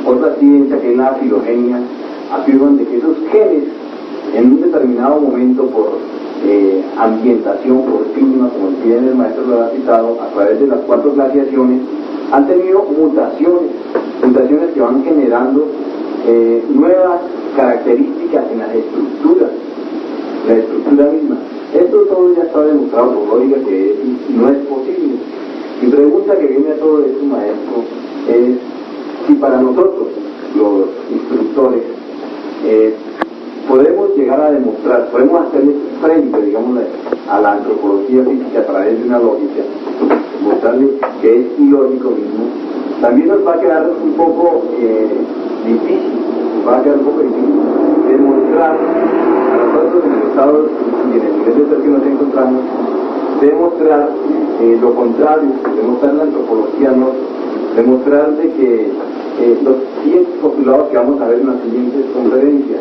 otra ciencia que es la filogenia, afirman de que esos genes en un determinado momento por ambientación, por clima, como bien el maestro lo ha citado, a través de las 4 glaciaciones, han tenido mutaciones que van generando nuevas características en las estructuras, la estructura misma. Esto todo ya está demostrado por lógica que no es posible. Mi pregunta que viene a todo esto, maestro, es si para nosotros, los instructores, podemos llegar a demostrar, podemos hacerle frente, digamos, a la antropología física a través de una lógica, mostrarle que es ilógico mismo, también nos va a quedar un poco difícil demostrar a nosotros en el estado y en el nivel de ser que nos encontramos, demostrar lo contrario, demostrar la antropología, no, demostrar de que los siguientes postulados que vamos a ver en las siguientes conferencias.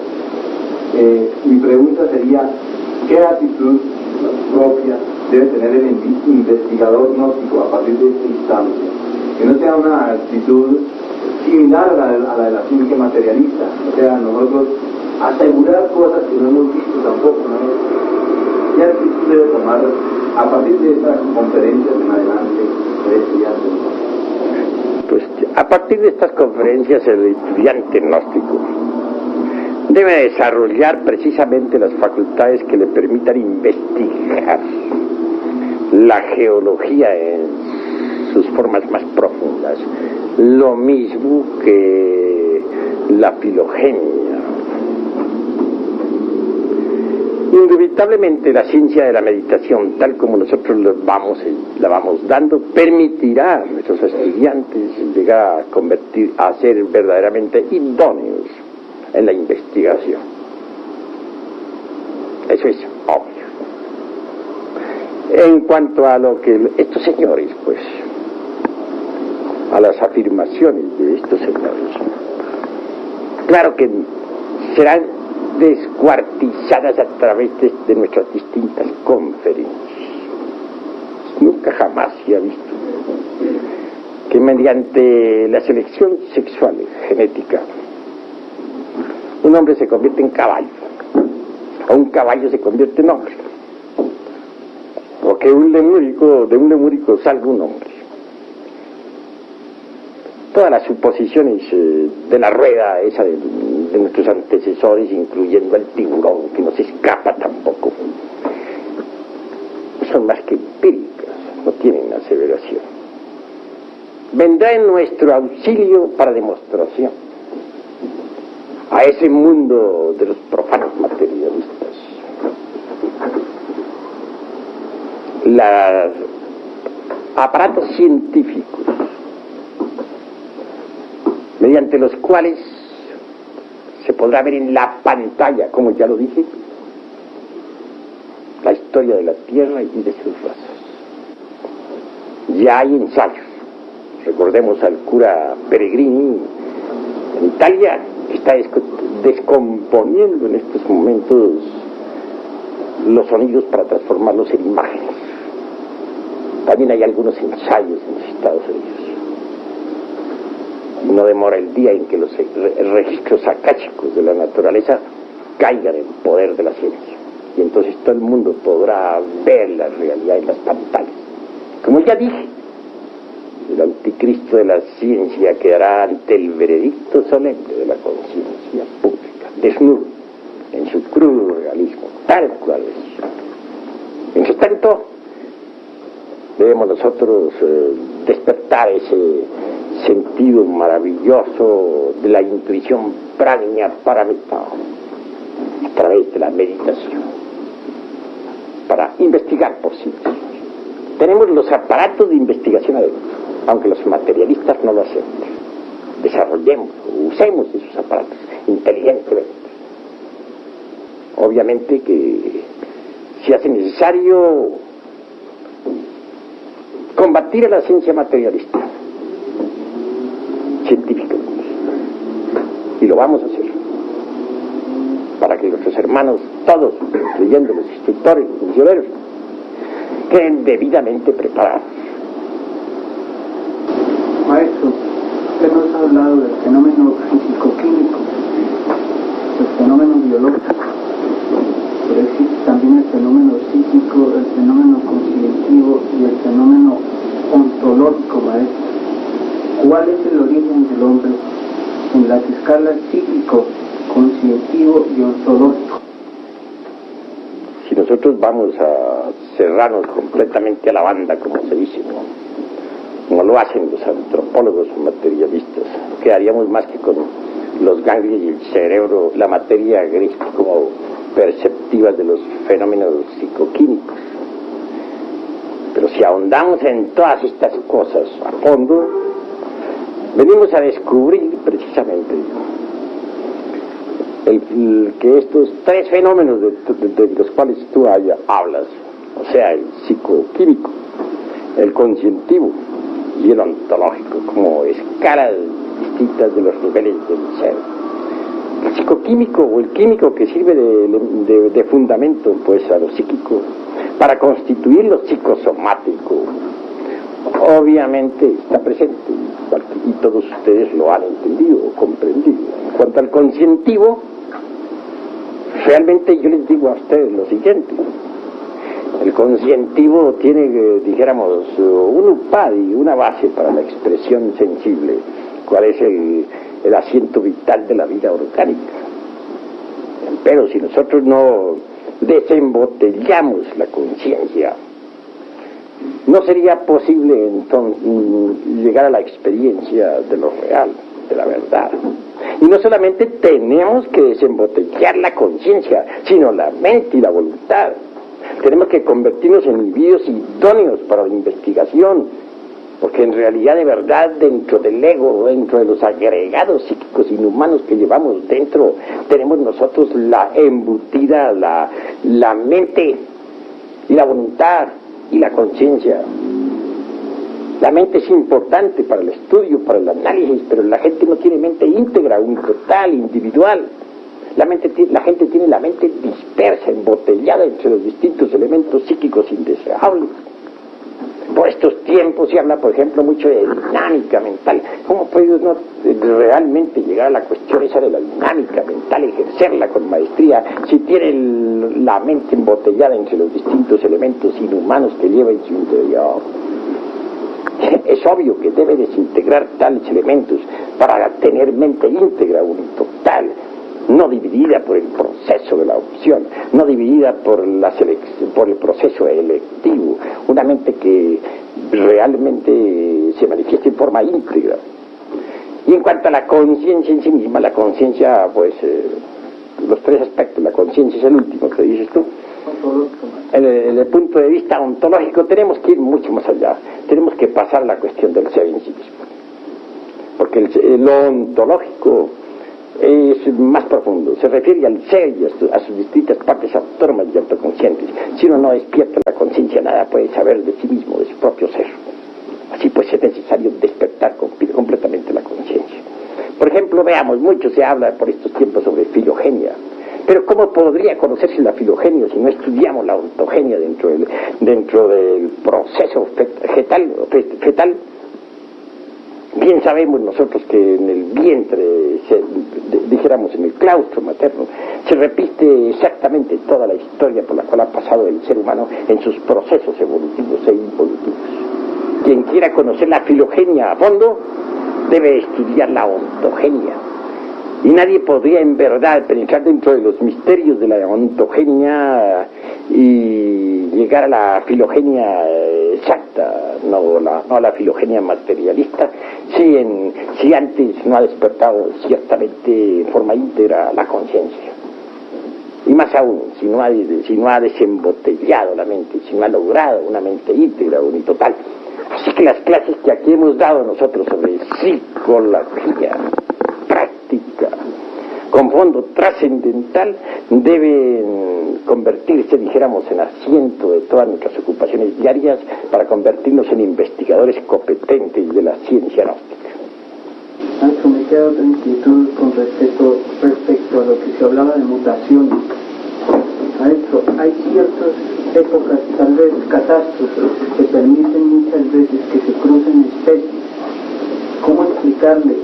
Mi pregunta sería, ¿qué actitud propia debe tener el investigador gnóstico a partir de esta instancia? Que no sea una actitud similar a la de la ciencia materialista, o sea, nosotros asegurar cosas que no hemos visto tampoco, ¿no? ¿Qué actitud debe tomar a partir de estas conferencias en adelante el estudiante? Pues a partir de estas conferencias el estudiante gnóstico debe desarrollar precisamente las facultades que le permitan investigar la geología en sus formas más profundas, lo mismo que la filogenia. Indubitablemente la ciencia de la meditación, tal como nosotros la vamos dando, permitirá a nuestros estudiantes llegar a ser verdaderamente idóneos en la investigación. Eso es obvio. En cuanto a lo que estos señores, pues, a las afirmaciones de estos señores, claro que serán descuartizadas a través de nuestras distintas conferencias. Nunca jamás se ha visto que mediante la selección sexual genética un hombre se convierte en caballo, o un caballo se convierte en hombre, o que de un lemúrico salga un hombre. Todas las suposiciones de la rueda esa de nuestros antecesores, incluyendo el tiburón, que no se escapa tampoco, son más que empíricas, no tienen aseveración. Vendrá en nuestro auxilio para demostración a ese mundo de los profanos materialistas. Los aparatos científicos mediante los cuales se podrá ver en la pantalla, como ya lo dije, la historia de la Tierra y de sus razas. Ya hay ensayos. Recordemos al cura Peregrini, En Italia está descomponiendo en estos momentos los sonidos para transformarlos en imágenes. También hay algunos ensayos en los Estados Unidos. Y no demora el día en que los registros akáshicos de la naturaleza caigan en poder de la ciencia. Y entonces todo el mundo podrá ver la realidad en las pantallas. Como ya dije, el anticristo de la ciencia quedará ante el veredicto solemne de la conciencia pública, desnudo, en su crudo realismo, tal cual es. Mientras tanto, debemos nosotros despertar ese sentido maravilloso de la intuición prajna paramita a través de la meditación, para investigar por sí mismos. Tenemos los aparatos de investigación adentro, aunque los materialistas no lo acepten. Desarrollemos, usemos esos aparatos inteligentemente. Obviamente que se hace necesario combatir a la ciencia materialista científicamente, y lo vamos a hacer para que nuestros hermanos, todos, incluyendo los instructores, los misioneros, queden debidamente preparados. Maestro, usted nos ha hablado del fenómeno físico-químico, del fenómeno biológico, pero existe también el fenómeno psíquico, el fenómeno conscientivo y el fenómeno ontológico, maestro. ¿Cuál es el origen del hombre en las escalas psíquico, conscientivo y ontológico? Si nosotros vamos a cerrarnos completamente a la banda, como se dice, como lo hacen los antropólogos materialistas, quedaríamos más que con los ganglios y el cerebro, la materia gris como perceptiva de los fenómenos psicoquímicos. Pero si ahondamos en todas estas cosas a fondo, venimos a descubrir precisamente que estos tres fenómenos de los cuales tú hablas, o sea, el psicoquímico, el conscientivo y el ontológico, como escalas distintas de los niveles del ser. El psicoquímico o el químico que sirve de fundamento pues a lo psíquico para constituir lo psicosomático, obviamente está presente y todos ustedes lo han entendido o comprendido. En cuanto al conscientivo, realmente yo les digo a ustedes lo siguiente: el conscientivo tiene, dijéramos, un upadi, una base para la expresión sensible, cuál es el asiento vital de la vida orgánica. Pero si nosotros no desembotellamos la conciencia, no sería posible entonces llegar a la experiencia de lo real, de la verdad. Y no solamente tenemos que desembotellar la conciencia, sino la mente y la voluntad. Tenemos que convertirnos en individuos idóneos para la investigación, porque en realidad, de verdad, dentro del ego, dentro de los agregados psíquicos inhumanos que llevamos dentro, tenemos nosotros la embutida, la mente y la voluntad y la conciencia. La mente es importante para el estudio, para el análisis, pero la gente no tiene mente íntegra, total, individual. La gente tiene la mente dispersa, embotellada entre los distintos elementos psíquicos indeseables. Por estos tiempos se habla, por ejemplo, mucho de dinámica mental. ¿Cómo puede uno realmente llegar a la cuestión esa de la dinámica mental, ejercerla con maestría, si tiene la mente embotellada entre los distintos elementos inhumanos que lleva en su interior? Es obvio que debe desintegrar tales elementos para tener mente íntegra, total, no dividida por el proceso de la opción, no dividida por el proceso electivo, una mente que realmente se manifiesta en forma íntegra. Y en cuanto a la conciencia en sí misma, la conciencia, pues, los tres aspectos, la conciencia es el último que dices tú. En el punto de vista ontológico tenemos que ir mucho más allá, tenemos que pasar a la cuestión del ser en sí mismo, porque lo ontológico es más profundo, se refiere al ser y a sus distintas partes autónomas y autoconscientes. Si uno no despierta la conciencia, nada puede saber de sí mismo, de su propio ser. Así pues es necesario despertar completamente la conciencia. Por ejemplo, veamos, mucho se habla por estos tiempos sobre filogenia. Pero ¿cómo podría conocerse la filogenia si no estudiamos la ontogenia dentro del proceso fetal? Bien sabemos nosotros que en el vientre, dijéramos en el claustro materno, se repite exactamente toda la historia por la cual ha pasado el ser humano en sus procesos evolutivos e involutivos. Quien quiera conocer la filogenia a fondo, debe estudiar la ontogenia. Y nadie podría en verdad penetrar dentro de los misterios de la ontogenia y llegar a la filogenia exacta, no la filogenia materialista, si antes no ha despertado ciertamente en forma íntegra la conciencia. Y más aún, si no ha desembotellado la mente, si no ha logrado una mente íntegra, unitotal. Así que las clases que aquí hemos dado nosotros sobre psicología práctica, con fondo trascendental, deben convertirse, dijéramos, en asiento de todas nuestras ocupaciones diarias para convertirnos en investigadores competentes de la ciencia gnóstica. Maestro, me queda otra inquietud con respecto a lo que se hablaba de mutaciones. Maestro, hay ciertas épocas, tal vez catástrofes, que permiten muchas veces que se crucen especies. ¿Cómo explicarle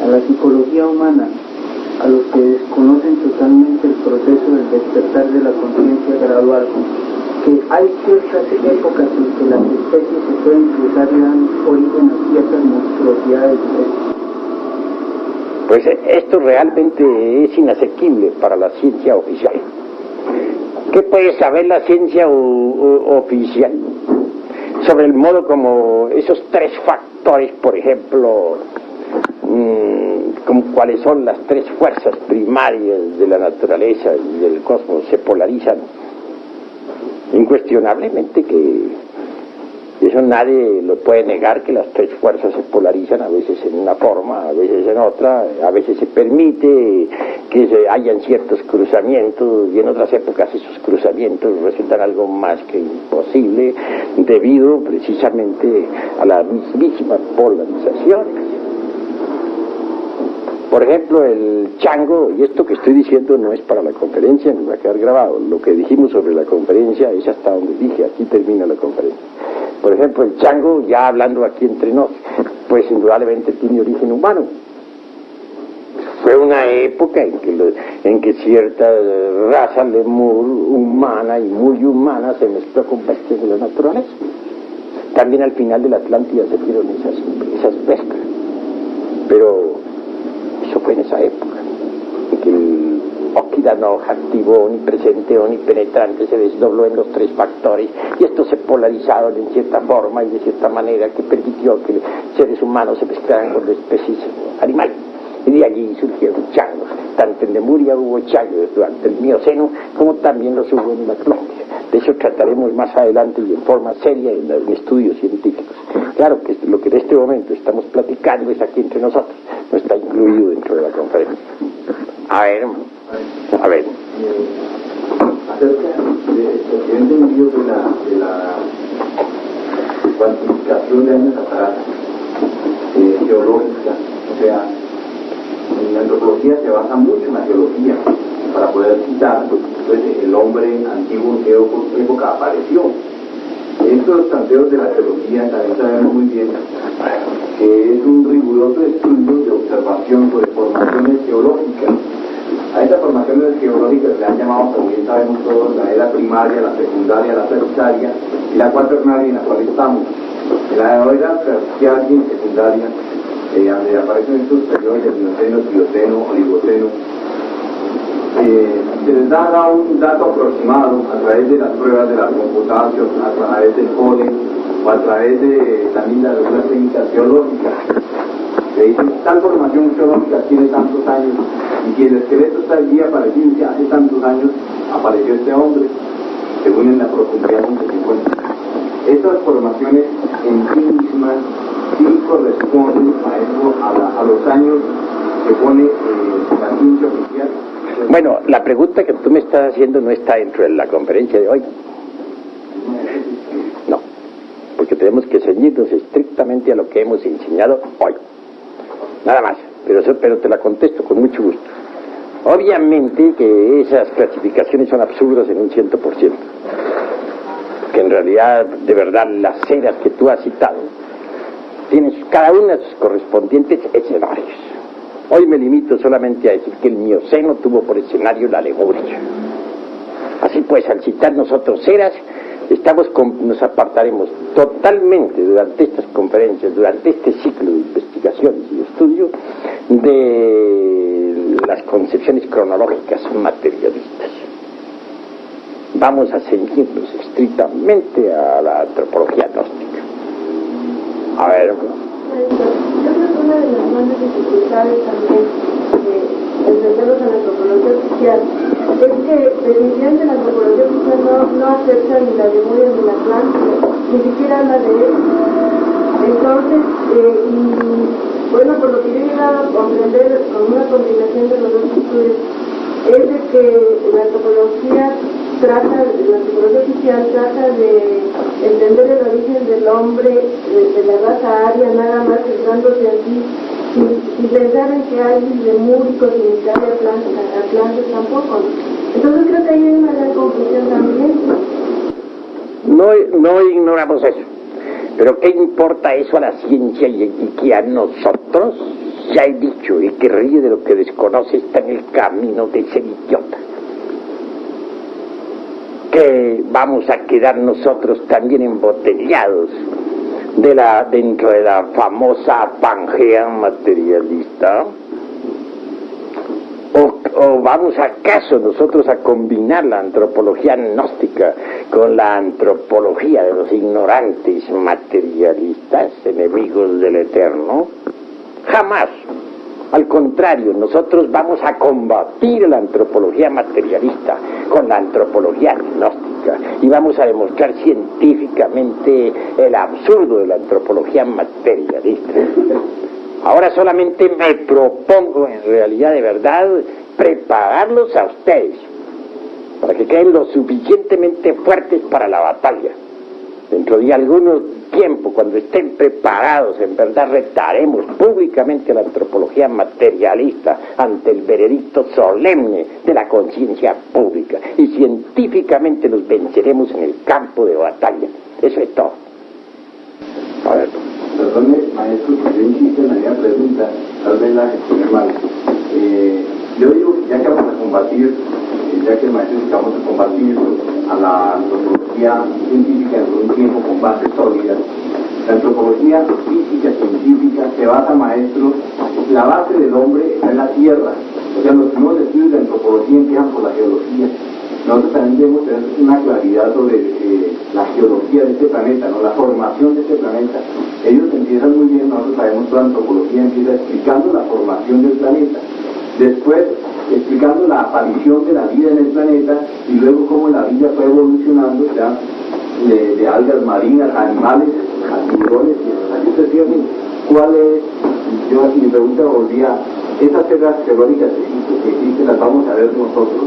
a la psicología humana, a los que desconocen totalmente el proceso del despertar de la conciencia gradual, que hay ciertas épocas en que las especies se pueden cruzar y dan origen a ciertas monstruosidades? Pues esto realmente es inasequible para la ciencia oficial. ¿Qué puede saber la ciencia oficial sobre el modo como esos tres factores, por ejemplo, como cuáles son las tres fuerzas primarias de la naturaleza y del cosmos, se polarizan? Incuestionablemente que eso nadie lo puede negar, que las tres fuerzas se polarizan, a veces en una forma, a veces en otra, a veces se permite que hayan ciertos cruzamientos y en otras épocas esos cruzamientos resultan algo más que imposible debido precisamente a la mismísima polarización. Por ejemplo, el chango, y esto que estoy diciendo no es para la conferencia, ni va a quedar grabado, lo que dijimos sobre la conferencia es hasta donde dije, aquí termina la conferencia. Por ejemplo, el chango, ya hablando aquí entre nos, pues indudablemente tiene origen humano. Fue una época en que cierta raza lemur humana y muy humana se mezcló con bestias de la naturaleza. También al final de la Atlántida se vieron esas mezclas. Pero eso fue en esa época, en que el oxidano activo, omnipresente, omnipenetrante se desdobló en los tres factores y estos se polarizaron en cierta forma y de cierta manera que permitió que seres humanos se mezclaran con especies animales. Y de allí surgieron changos. Tanto en Lemuria hubo changos durante el Mioceno como también los hubo en la Atlántida. De eso trataremos más adelante y en forma seria en estudios científicos. Claro que lo que en este momento estamos platicando es aquí entre nosotros, no está incluido dentro de la conferencia. A ver. Acerca de entendido de la cuantificación de años atrás, geológica, o sea, en la antropología se basa mucho en la geología para poder citar, pues el hombre antiguo en qué época apareció. Estos planteos de la geología también sabemos muy bien que es un riguroso estudio de observación sobre formaciones geológicas. A estas formaciones geológicas se han llamado, como bien sabemos todos, la era primaria, la secundaria, la terciaria y la cuaternaria en la cual estamos. En la era terciaria y secundaria, donde aparecen estos periodos de Mioceno, Plioceno, Oligoceno, se les da un dato aproximado a través de las pruebas de las computación, a través del código o a través de también de algunas técnicas geológicas. Se dice, tal formación geológica tiene tantos años y si el esqueleto está allí apareciendo hace tantos años, apareció este hombre, según en la profundidad donde se encuentra. Estas formaciones en sí mismas sí corresponden a los años que pone la ciencia oficial. Bueno, la pregunta que tú me estás haciendo no está dentro de la conferencia de hoy. No, porque tenemos que ceñirnos estrictamente a lo que hemos enseñado hoy. Nada más. pero te la contesto con mucho gusto. Obviamente que esas clasificaciones son absurdas en un 100%, que en realidad, de verdad, las eras que tú has citado tienen cada una de sus correspondientes escenarios. Hoy me limito solamente a decir que el Mioceno tuvo por escenario la Lemuria. Así pues, al citar nosotros eras, nos apartaremos totalmente durante estas conferencias, durante este ciclo de investigaciones y de estudio, de las concepciones cronológicas materialistas. Vamos a ceñirnos estrictamente a la antropología gnóstica. A ver. Yo creo que una de las grandes dificultades también de entenderlos en la antropología oficial es que definitivamente la antropología oficial no acepta ni la Lemuria ni la Atlántida, ni siquiera habla de él. Entonces, bueno, por lo que yo he llegado a comprender con una combinación de los dos estudios, es de que la antropología oficial trata de entender el origen del hombre, de la raza aria, nada más centrándose así, sin pensar en que hay lemúricos ni que hay atlantes tampoco. Entonces creo que ahí hay una gran confusión también. No ignoramos eso, pero ¿qué importa eso a la ciencia y que a nosotros? Ya he dicho, el que ríe de lo que desconoce está en el camino de ser idiota. Que vamos a quedar nosotros también embotellados dentro de la famosa Pangea materialista, o vamos acaso nosotros a combinar la antropología gnóstica con la antropología de los ignorantes materialistas, enemigos del eterno. Jamás. Al contrario, nosotros vamos a combatir la antropología materialista con la antropología gnóstica y vamos a demostrar científicamente el absurdo de la antropología materialista. Ahora solamente me propongo, en realidad de verdad, prepararlos a ustedes para que queden lo suficientemente fuertes para la batalla. Dentro de algunos tiempo, cuando estén preparados, en verdad retaremos públicamente a la antropología materialista ante el veredicto solemne de la conciencia pública y científicamente los venceremos en el campo de batalla. Eso es todo. A ver. Perdone, maestro, que yo insisto en la misma pregunta, tal vez la gestioné mal. Yo digo que ya que vamos a combatir, ya que el maestro dice que vamos a combatir a la antropología científica en un tiempo con bases sólidas, la antropología física científica se basa, maestro, la base del hombre está en la Tierra. O sea, los primeros estudios de antropología empiezan por la geología. Nosotros también debemos tener una claridad sobre la geología de este planeta, ¿no? La formación de este planeta. Ellos empiezan muy bien, nosotros sabemos que la antropología empieza explicando la formación del planeta. Después, explicando la aparición de la vida en el planeta y luego cómo la vida fue evolucionando ya de algas marinas, animales, a tiburones y así sucesivamente. ¿Cuál es, mi pregunta volvía, esas eras geológicas que existen las vamos a ver nosotros?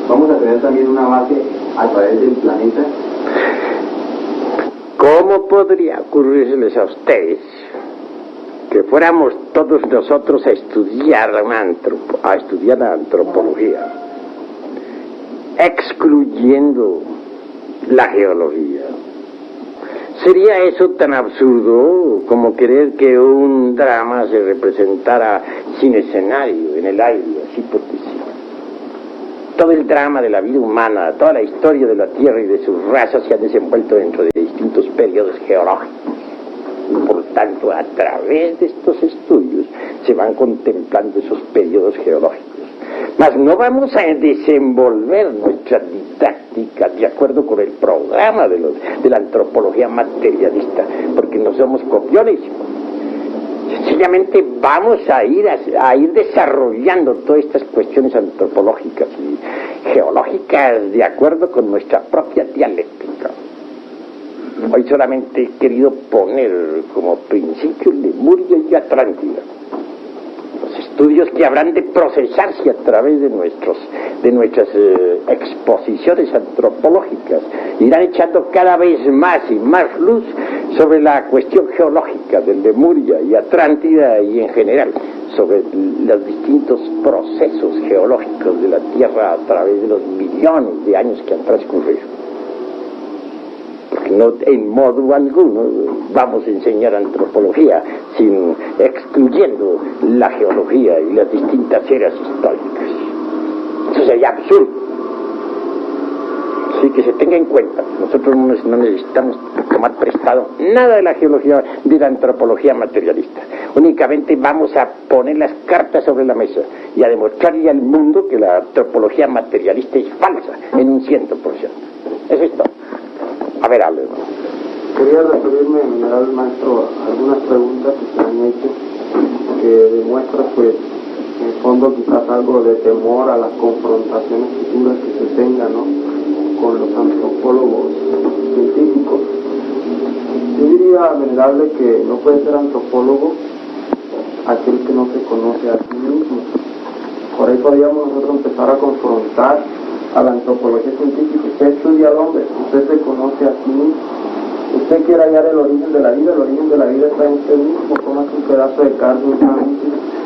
¿Vamos a tener también una base a través del planeta? ¿Cómo podría ocurrirles a ustedes que fuéramos todos nosotros a estudiar la antropología, excluyendo la geología? ¿Sería eso tan absurdo como querer que un drama se representara sin escenario, en el aire, así porque sí? Todo el drama de la vida humana, toda la historia de la Tierra y de sus razas se ha desenvuelto dentro de distintos periodos geológicos. Y por tanto, a través de estos estudios se van contemplando esos periodos geológicos. Mas no vamos a desenvolver nuestra didáctica de acuerdo con el programa de la antropología materialista, porque no somos copiones. Sencillamente vamos a ir desarrollando todas estas cuestiones antropológicas y geológicas de acuerdo con nuestra propia dialéctica. Hoy solamente he querido poner como principio Lemuria y Atlántida, los estudios que habrán de procesarse a través de nuestras exposiciones antropológicas, irán echando cada vez más y más luz sobre la cuestión geológica de Lemuria y Atlántida y en general sobre los distintos procesos geológicos de la Tierra a través de los millones de años que han transcurrido. Porque no en modo alguno vamos a enseñar antropología sin excluyendo la geología y las distintas eras históricas. Eso sería absurdo. Así que se tenga en cuenta, nosotros no necesitamos tomar prestado nada de la geología, de la antropología materialista. Únicamente vamos a poner las cartas sobre la mesa y a demostrarle al mundo que la antropología materialista es falsa en un 100%. Eso es todo. A ver, hable. Quería referirme, general maestro, a algunas preguntas que se han hecho que demuestran, pues, en el fondo quizás algo de temor a las confrontaciones futuras que se tengan, ¿no?, con los antropólogos científicos. Yo diría, venerable, que no puede ser antropólogo aquel que no se conoce a sí mismo. Por ahí podríamos nosotros empezar a confrontar a la antropología científica. Usted estudia al hombre, usted se conoce a sí mismo. Usted quiere hallar el origen de la vida está en usted mismo. Comas un pedazo de carne, un sándwich,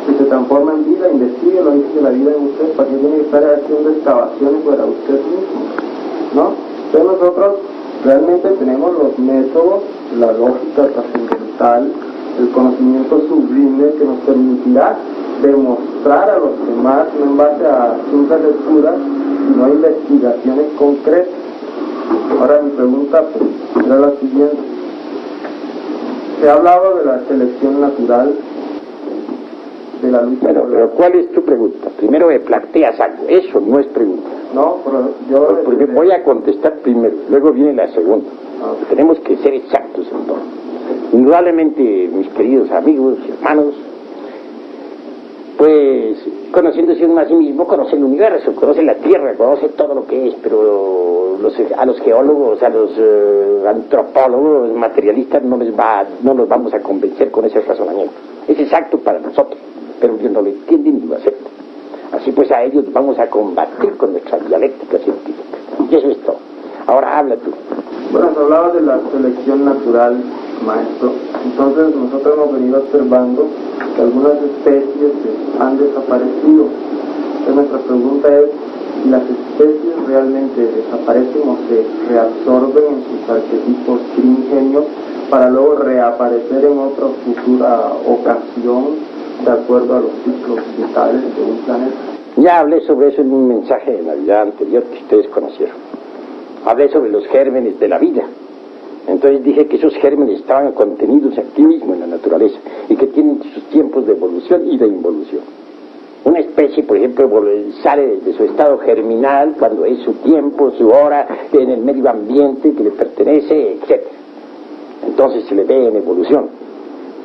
y se transforma en vida, investigue el origen de la vida en usted. ¿Para qué tiene que estar haciendo excavaciones para usted mismo? ¿No? Entonces nosotros realmente tenemos los métodos, la lógica trascendental, el conocimiento sublime que nos permitirá demostrar a los demás, no en base a simples lecturas, sino a investigaciones concretas. Ahora mi pregunta, pues, era la siguiente. Se ha hablado de la selección natural, de la lucha. Bueno, pero ¿cuál es tu pregunta? Primero me planteas algo, eso no es pregunta. No, pero yo... Porque voy a contestar primero, luego viene la segunda. Tenemos que ser exactos en todo. Indudablemente, mis queridos amigos y hermanos, pues conociéndose uno a sí mismo, conoce el universo, conoce la Tierra, conoce todo lo que es, pero a los geólogos, a los antropólogos, materialistas, no los vamos a convencer con ese razonamiento. Es exacto para nosotros, pero ellos no lo entienden ni lo aceptan. Así pues a ellos vamos a combatir con nuestra dialéctica científica. Y eso es todo. Ahora habla tú. Bueno, se hablaba de la selección natural, maestro. Entonces nosotros hemos venido observando que algunas especies han desaparecido. Entonces nuestra pregunta es si las especies realmente desaparecen o se reabsorben en sus arquetipos primigenios para luego reaparecer en otra futura ocasión de acuerdo a los ciclos vitales de un planeta. Ya hablé sobre eso en un mensaje de Navidad anterior que ustedes conocieron. Hablé sobre los gérmenes de la vida. Entonces dije que esos gérmenes estaban contenidos aquí mismo en la naturaleza y que tienen sus tiempos de evolución y de involución. Una especie, por ejemplo, sale desde su estado germinal cuando es su tiempo, su hora, en el medio ambiente que le pertenece, etc. Entonces se le ve en evolución.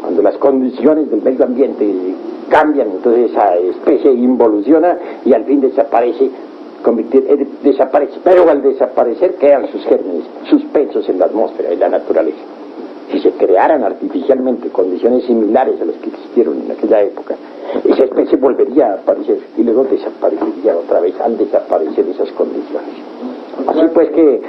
Cuando las condiciones del medio ambiente cambian, entonces esa especie involuciona y al fin desaparece, pero al desaparecer quedan sus gérmenes suspensos en la atmósfera, en la naturaleza. Si se crearan artificialmente condiciones similares a las que existieron en aquella época, esa especie volvería a aparecer y luego desaparecería otra vez al desaparecer esas condiciones. Así pues que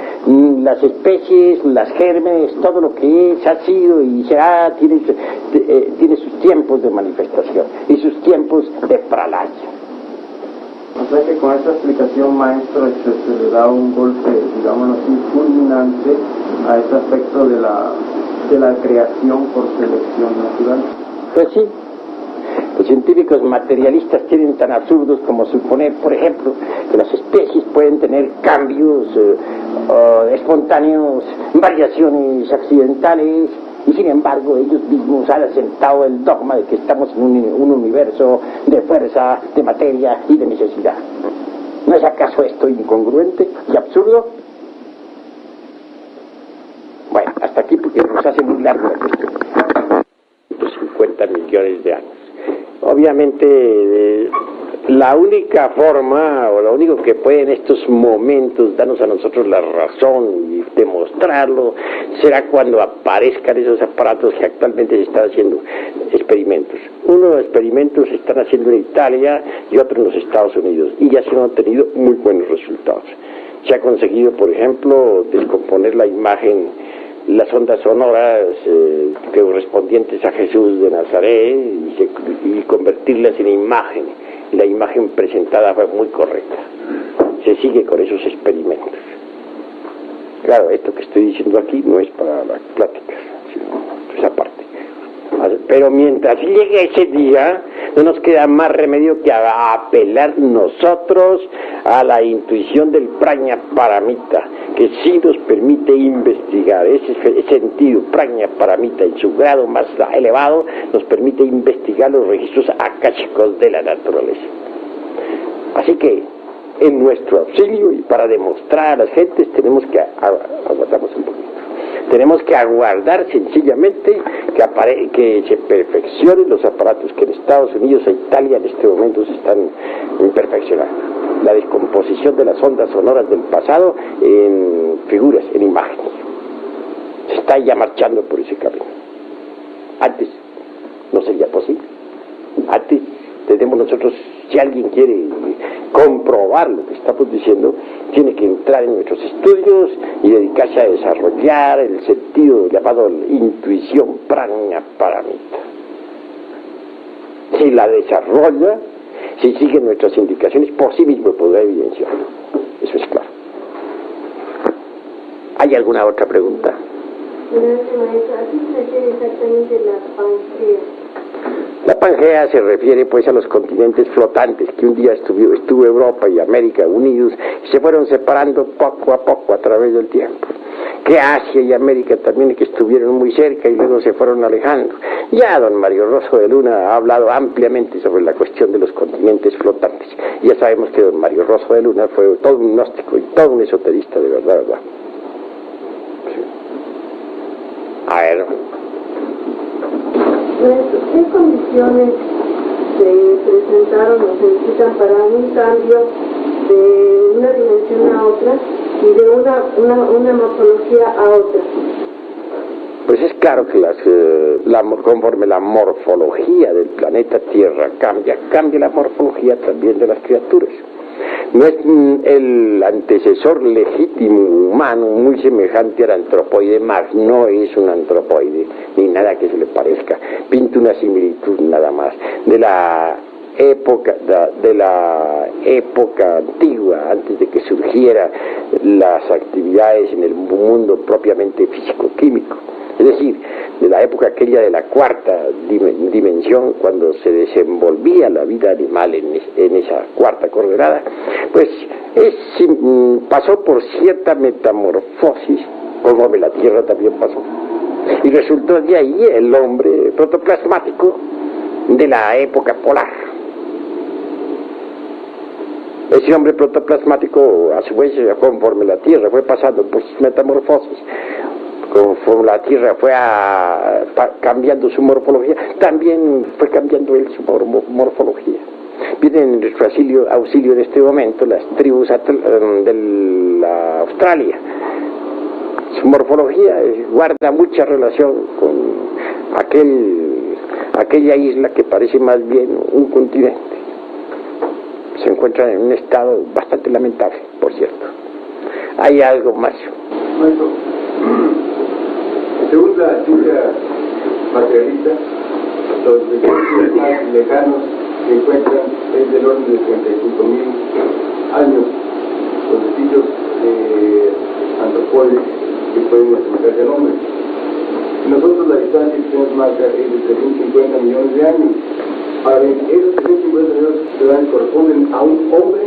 las especies, las gérmenes, todo lo que es, ha sido y será, tiene sus tiempos de manifestación y sus tiempos de pralaya. O sea que con esta explicación, maestro, se le da un golpe, digámoslo así, fulminante a ese aspecto de la creación por selección natural. Pues sí. Los científicos materialistas tienen tan absurdos como suponer, por ejemplo, que las especies pueden tener cambios espontáneos, variaciones accidentales, y sin embargo ellos mismos han asentado el dogma de que estamos en un universo de fuerza, de materia y de necesidad. ¿No es acaso esto incongruente y absurdo? Bueno, hasta aquí porque nos hace muy largo la cuestión. 50 millones de años. Obviamente, la única forma, o lo único que puede en estos momentos darnos a nosotros la razón y demostrarlo, será cuando aparezcan esos aparatos que actualmente se están haciendo experimentos. Uno de los experimentos se están haciendo en Italia y otro en los Estados Unidos, y ya se han obtenido muy buenos resultados. Se ha conseguido, por ejemplo, descomponer la imagen las ondas sonoras correspondientes a Jesús de Nazaret y convertirlas en imagen. Y la imagen presentada fue muy correcta. Se sigue con esos experimentos. Claro, esto que estoy diciendo aquí no es para las pláticas, sino esa parte. Pero mientras llegue ese día, no nos queda más remedio que apelar nosotros a la intuición del Prajna Paramita, que sí nos permite investigar. Ese sentido Prajna Paramita, en su grado más elevado, nos permite investigar los registros akáshicos de la naturaleza. Así que, en nuestro auxilio y para demostrar a las gentes, tenemos que aguardamos un poquito. Tenemos que aguardar sencillamente que se perfeccionen los aparatos que en Estados Unidos e Italia en este momento se están perfeccionando. La descomposición de las ondas sonoras del pasado en figuras, en imágenes. Se está ya marchando por ese camino. Antes no sería posible. Antes tenemos nosotros, si alguien quiere comprobar lo que estamos diciendo, tiene que entrar en nuestros estudios y dedicarse a desarrollar el sentido llamado intuición Prajna Paramita. Si la desarrolla, si sigue nuestras indicaciones, por sí mismo podrá evidenciarlo. Eso es claro. ¿Hay alguna otra pregunta? Gracias, maestro. ¿A qué se refiere exactamente la Pangea? La Pangea se refiere pues a los continentes flotantes que un día estuvo Europa y América unidos y se fueron separando poco a poco a través del tiempo. Que Asia y América también que estuvieron muy cerca y luego se fueron alejando. Ya don Mario Rosso de Luna ha hablado ampliamente sobre la cuestión de los continentes flotantes. Ya sabemos que don Mario Rosso de Luna fue todo un gnóstico y todo un esoterista de verdad, ¿verdad? Sí. A ver. ¿Qué condiciones se presentaron o se necesitan para un cambio de una dimensión a otra y de una morfología a otra? Pues es claro que conforme la morfología del planeta Tierra cambia la morfología también de las criaturas. No es el antecesor legítimo humano muy semejante al antropoide, más no es un antropoide, ni nada que se le parezca, pinta una similitud nada más, de la época antigua, antes de que surgieran las actividades en el mundo propiamente físico-químico. Es decir, de la época aquella de la cuarta dimensión, cuando se desenvolvía la vida animal en esa cuarta coordenada, pues pasó por cierta metamorfosis, como la Tierra también pasó. Y resultó de ahí el hombre protoplasmático de la época polar. Ese hombre protoplasmático, a su vez, conforme la Tierra fue pasando por sus metamorfosis, conforme la Tierra fue cambiando su morfología, también fue cambiando él su morfología. Vienen en nuestro auxilio en este momento las tribus de la Australia. Su morfología guarda mucha relación con aquella isla que parece más bien un continente. Se encuentra en un estado bastante lamentable, por cierto. Hay algo más. Bueno, según la ciencia materialista, los vestigios más lejanos que encuentran es del orden de 35.000 años, los vestigios antropóides que pueden asemejarse al hombre. Y nosotros la distancia que tenemos marca es de 350 millones de años. Ahora bien, esos 350 millones corresponden a un hombre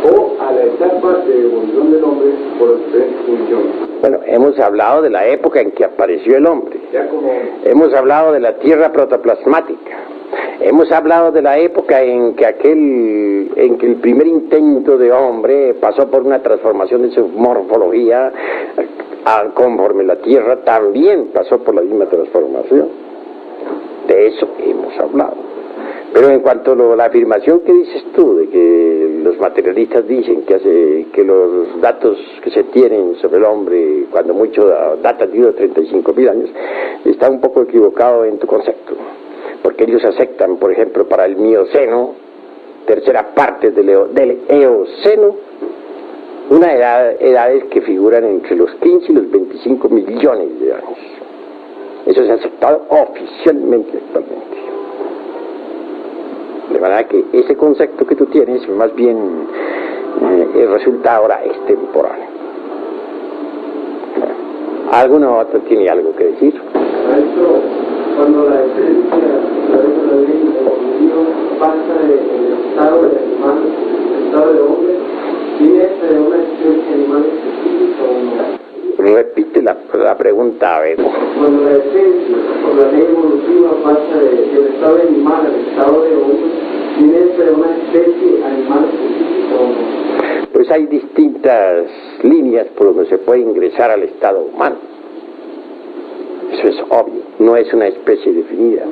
o a la etapa de evolución del hombre por las diferentes condiciones. Bueno, hemos hablado de la época en que apareció el hombre. Hemos hablado de la Tierra protoplasmática. Hemos hablado de la época en que el primer intento de hombre pasó por una transformación de su morfología, conforme la Tierra también pasó por la misma transformación. De eso hemos hablado. Pero en cuanto a la afirmación que dices tú, de que los materialistas dicen que los datos que se tienen sobre el hombre, cuando mucho datan de 35.000 años, está un poco equivocado en tu concepto. Porque ellos aceptan, por ejemplo, para el Mioceno, tercera parte del Eoceno, edades que figuran entre los 15 y los 25 millones de años. Eso se ha aceptado oficialmente actualmente. De manera que ese concepto que tú tienes, más bien, resulta ahora extemporáneo. ¿Alguno otro tiene algo que decir? Maestro, cuando la esencia a través de la ley evolutiva pasa del estado de animal al estado de hombre, ¿tiene de una especie animal específica o no? Repite la pregunta, a ver. Cuando la esencia, por la ley evolutiva, pasa del estado de animal al estado de hombre, ¿tiene de una especie animal específica o no? Pues hay distintas líneas por donde se puede ingresar al estado humano. Eso es obvio, no es una especie definida.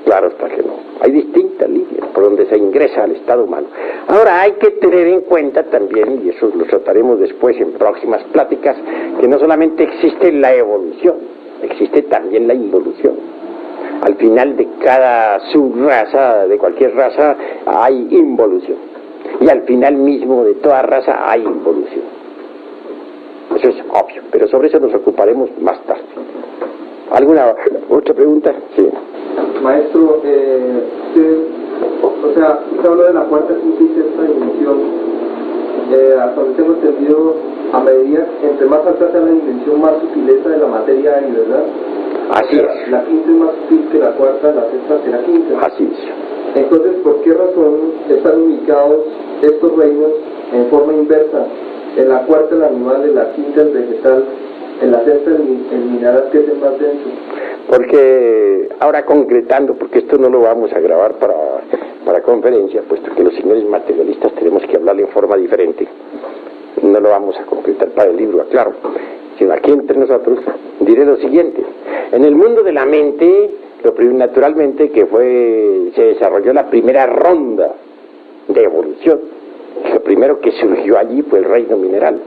Claro está que no. Hay distintas líneas por donde se ingresa al estado humano. Ahora hay que tener en cuenta también, y eso lo trataremos después en próximas pláticas, que no solamente existe la evolución, existe también la involución. Al final de cada subraza, de cualquier raza, hay involución. Y al final mismo de toda raza hay involución. Eso es obvio, pero sobre eso nos ocuparemos más tarde. ¿Alguna otra pregunta? Sí. Maestro, usted habló de la cuarta, quinta y sexta dimensión. Hasta donde tengo entendido, a medida, entre más alta sea la dimensión, más sutileza de la materia hay, ¿verdad? Así es. La quinta es más sutil que la cuarta, la sexta que la quinta. Así es. Entonces, ¿por qué razón están ubicados estos reinos en forma inversa? En la cuarta el animal, en la quinta el vegetal, en la sexta el mineral, que es el más denso. Porque, ahora concretando, porque esto no lo vamos a grabar para conferencia, puesto que los señores materialistas tenemos que hablarle en forma diferente, no lo vamos a concretar para el libro, aclaro, sino aquí entre nosotros diré lo siguiente. En el mundo de la mente, naturalmente que se desarrolló la primera ronda de evolución. Lo primero que surgió allí fue el reino mineral.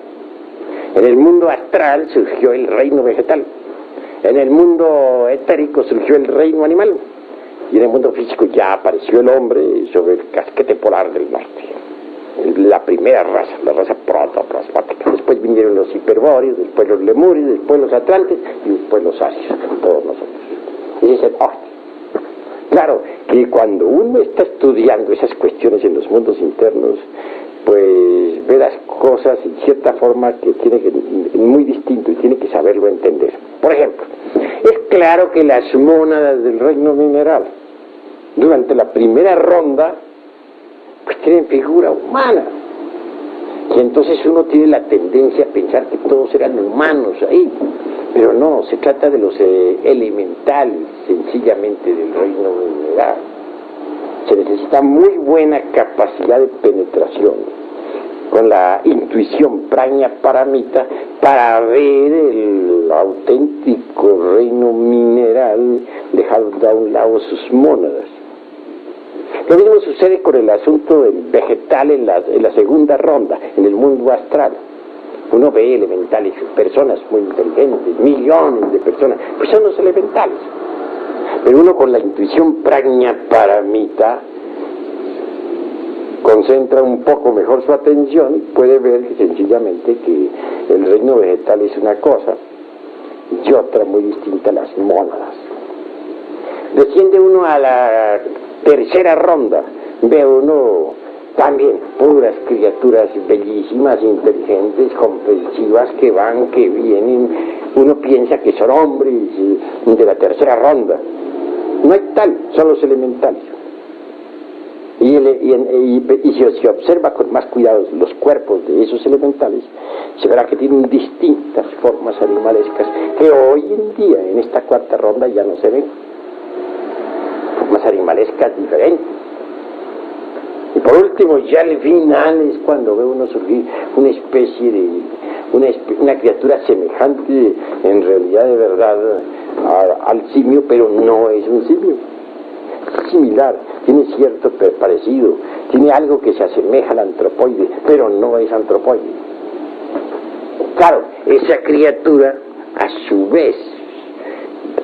En el mundo astral surgió el reino vegetal. En el mundo etérico surgió el reino animal. Y en el mundo físico ya apareció el hombre sobre el casquete polar del norte. La primera raza, la raza protoplasmática. Después vinieron los hiperbóreos, después los lemurios, después los atlantes y después los arios, todos nosotros. Ese es el orden. Claro que cuando uno está estudiando esas cuestiones en los mundos internos, pues ve las cosas en cierta forma que tiene que muy distinto y tiene que saberlo entender. Por ejemplo, es claro que las mónadas del reino mineral, durante la primera ronda, pues tienen figura humana. Y entonces uno tiene la tendencia a pensar que todos eran humanos ahí. Pero no, se trata de los elementales, sencillamente, del reino mineral. Se necesita muy buena capacidad de penetración, con la intuición prajna paramita, para ver el auténtico reino mineral, dejando a un lado sus mónadas. Lo mismo sucede con el asunto del vegetal en la segunda ronda, en el mundo astral. Uno ve elementales, personas muy inteligentes, millones de personas, pues son los elementales. Pero uno con la intuición prajna paramita concentra un poco mejor su atención y puede ver sencillamente que el reino vegetal es una cosa y otra muy distinta, las mónadas. Desciende uno a la tercera ronda, ve uno también puras criaturas bellísimas, inteligentes, comprensivas, que van, que vienen. Uno piensa que son hombres de la tercera ronda. No es tal, son los elementales. Y si se observa con más cuidado los cuerpos de esos elementales, se verá que tienen distintas formas animalescas que hoy en día, en esta cuarta ronda, ya no se ven. Formas animalescas diferentes. Y por último, ya al final es cuando ve uno surgir una especie de, una criatura semejante, en realidad de verdad, al simio, pero no es un simio. Es similar, tiene cierto parecido, tiene algo que se asemeja al antropoide, pero no es antropoide. Claro, esa criatura, a su vez,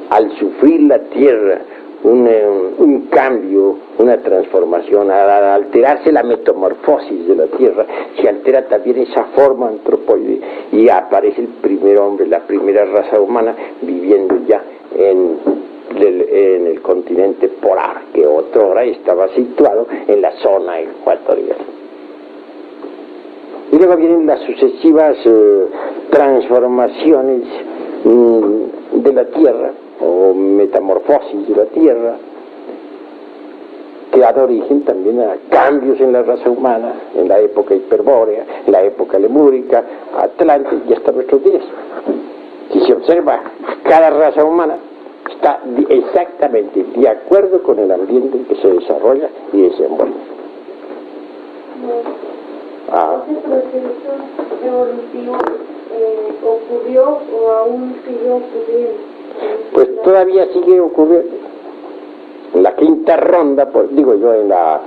al sufrir la tierra un cambio, una transformación. Al alterarse la metamorfosis de la Tierra, se altera también esa forma antropoide y aparece el primer hombre, la primera raza humana viviendo ya en el continente polar, que otrora estaba situado en la zona ecuatorial. Y luego vienen las sucesivas transformaciones de la Tierra, o metamorfosis de la Tierra, que da origen también a cambios en la raza humana, en la época hiperbórea, en la época lemúrica, Atlante y hasta nuestros días. Si se observa, cada raza humana está exactamente de acuerdo con el ambiente en que se desarrolla y desenvuelve. ¿Ese proceso evolutivo ocurrió o aún sigue ocurriendo? Pues todavía sigue ocurriendo. En la quinta ronda, pues, digo yo, en la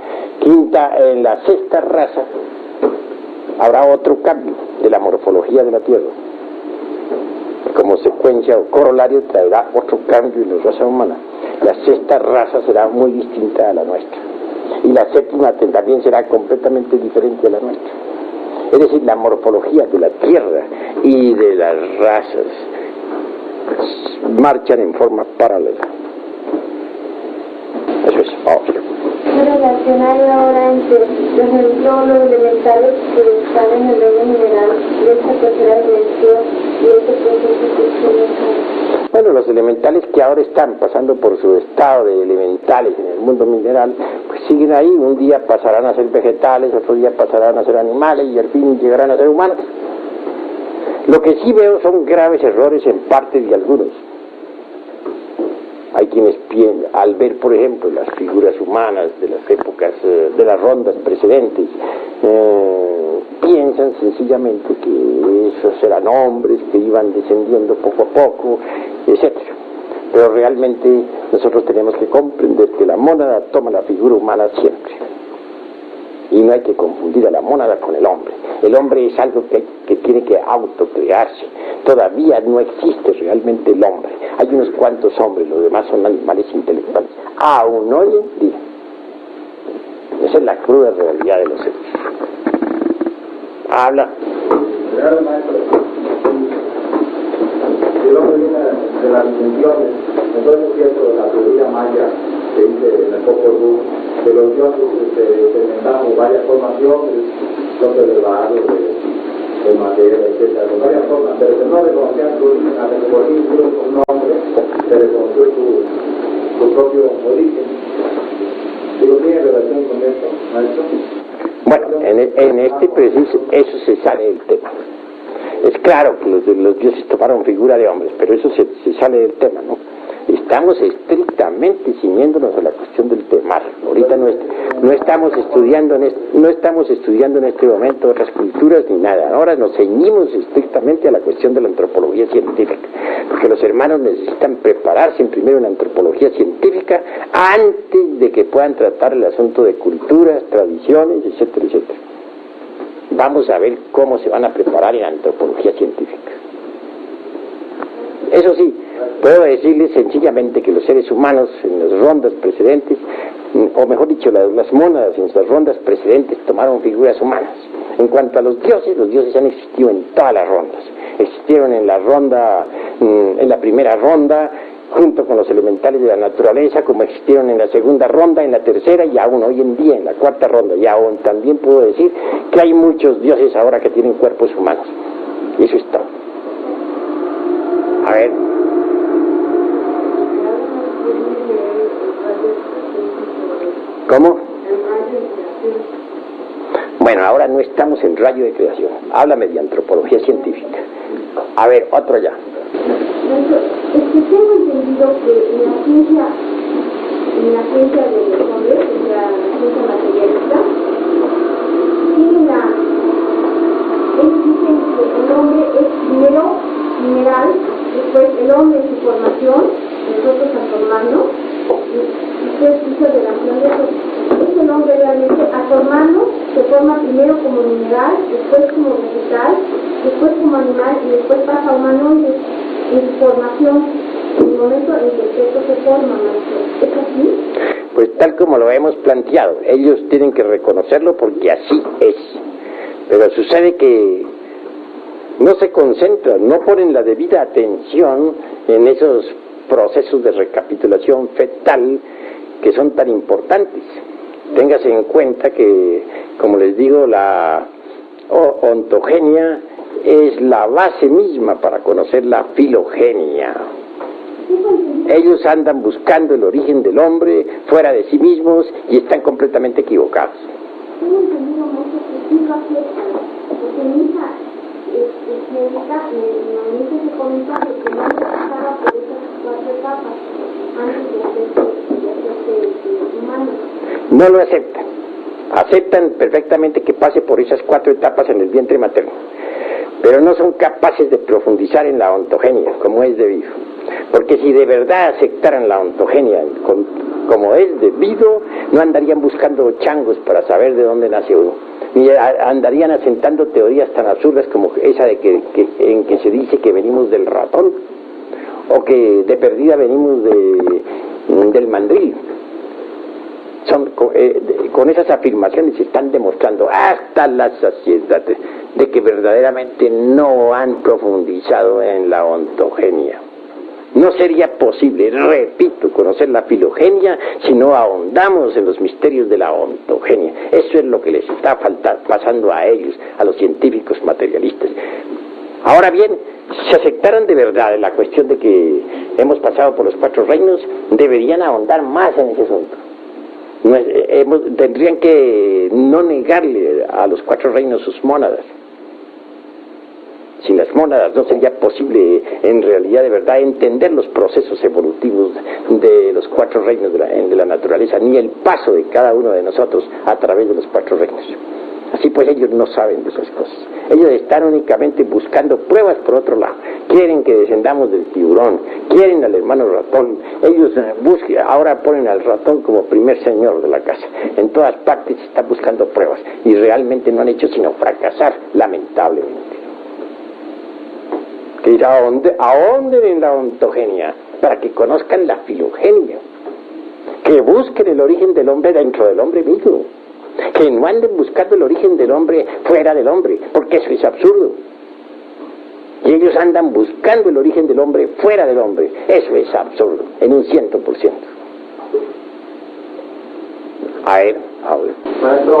sexta raza, habrá otro cambio de la morfología de la Tierra. Como secuencia o corolario traerá otro cambio en la raza humana. La sexta raza será muy distinta a la nuestra. Y la séptima también será completamente diferente a la nuestra. Es decir, la morfología de la Tierra y de las razas marchan en forma paralela. Eso es obvio. ¿Qué relacionar ahora entre los elementales que están en el reino mineral y esta tercera dimensión y este proceso que Bueno, los elementales que ahora están pasando por su estado de elementales en el mundo mineral, pues siguen ahí. Un día pasarán a ser vegetales, otro día pasarán a ser animales y al fin llegarán a ser humanos. Lo que sí veo son graves errores en parte de algunos. Hay quienes piensan, al ver, por ejemplo, las figuras humanas de las épocas, de las rondas precedentes, piensan sencillamente que esos eran hombres que iban descendiendo poco a poco, etc. Pero realmente nosotros tenemos que comprender que la mónada toma la figura humana siempre. Y no hay que confundir a la mónada con el hombre. El hombre es algo que tiene que autocrearse. Todavía no existe realmente el hombre. Hay unos cuantos hombres, los demás son animales intelectuales. Aún hoy en día. Esa es la cruda realidad de los hechos. Habla. Claro, maestro. El hombre viene de las dimensiones. Entonces es cierto, la teoría maya que dice en el Popol Vuh, que los dioses experimentaron varias formaciones, los elevados, de madera, etcétera, con varias formas, pero que no reconocían su origen, hasta que por ejemplo un hombre se reconoció su propio origen. Digo, ¿tiene relación con esto, maestro? Bueno, en este preciso, eso se sale del tema. Es claro que los dioses tomaron figura de hombres, pero eso se sale del tema, ¿no? Estamos estrictamente ciñéndonos a la cuestión del temar. Ahorita no estamos estudiando en este momento otras culturas ni nada. Ahora nos ceñimos estrictamente a la cuestión de la antropología científica, porque los hermanos necesitan prepararse primero en la antropología científica antes de que puedan tratar el asunto de culturas, tradiciones, etcétera, etcétera. Vamos a ver cómo se van a preparar en antropología científica. Eso sí, puedo decirles sencillamente que los seres humanos en las rondas precedentes, o mejor dicho, las mónadas en sus rondas precedentes tomaron figuras humanas. En cuanto a los dioses han existido en todas las rondas. Existieron en la ronda, en la primera ronda, junto con los elementales de la naturaleza, como existieron en la segunda ronda, en la tercera y aún hoy en día en la cuarta ronda. Y aún también puedo decir que hay muchos dioses ahora que tienen cuerpos humanos. Y eso es todo. A ver. ¿Cómo? Bueno, ahora no estamos en rayo de creación. Háblame de antropología científica. A ver, otro ya. Es que tengo entendido que en la ciencia de los hombres, o sea, la ciencia materialista, ellos dicen que el hombre es primero mineral, después el hombre en su formación, nosotros transformarnos, y usted hizo relación de eso. Es el hombre realmente a formarnos, se forma primero como mineral, después como vegetal, después como animal y después pasa a humanoide en su formación. en el momento en que el feto se forma, maestro. ¿Es así? Pues tal como lo hemos planteado, ellos tienen que reconocerlo porque así es. Pero sucede que no se concentran, no ponen la debida atención en esos procesos de recapitulación fetal que son tan importantes. Téngase en cuenta que, como les digo, la ontogenia es la base misma para conocer la filogenia. Ellos andan buscando el origen del hombre fuera de sí mismos y están completamente equivocados. Tengo entendido mucho que sí lo aceptan, porque mi hija médica me comentó que no pasaba por esas 4 etapas antes de hacerse humano. No lo aceptan. Aceptan perfectamente que pase por esas 4 etapas en el vientre materno, pero no son capaces de profundizar en la ontogenia como es debido. Porque si de verdad aceptaran la ontogenia como es debido, no andarían buscando changos para saber de dónde nace uno, ni andarían asentando teorías tan absurdas como esa de en que se dice que venimos del ratón, o que de perdida venimos del mandril. Con esas afirmaciones se están demostrando hasta la saciedad de que verdaderamente no han profundizado en la ontogenia. No sería posible, repito, conocer la filogenia si no ahondamos en los misterios de la ontogenia. Eso es lo que les está pasando a ellos, a los científicos materialistas. Ahora bien, si aceptaran de verdad la cuestión de que hemos pasado por los 4 reinos, deberían ahondar más en ese asunto. Tendrían que no negarle a los 4 reinos sus mónadas. Sin las mónadas no sería posible en realidad de verdad entender los procesos evolutivos de los 4 reinos de la naturaleza, ni el paso de cada uno de nosotros a través de los 4 reinos. Así pues ellos no saben de esas cosas. Ellos están únicamente buscando pruebas por otro lado. Quieren que descendamos del tiburón, quieren al hermano ratón. Ellos ahora ponen al ratón como primer señor de la casa. En todas partes están buscando pruebas y realmente no han hecho sino fracasar, lamentablemente. Que ahonden en la ontogenia para que conozcan la filogenia, que busquen el origen del hombre dentro del hombre mismo, que no anden buscando el origen del hombre fuera del hombre, porque eso es absurdo. Y ellos andan buscando el origen del hombre fuera del hombre, eso es absurdo, en un 100%. A ver, ahora. Maestro,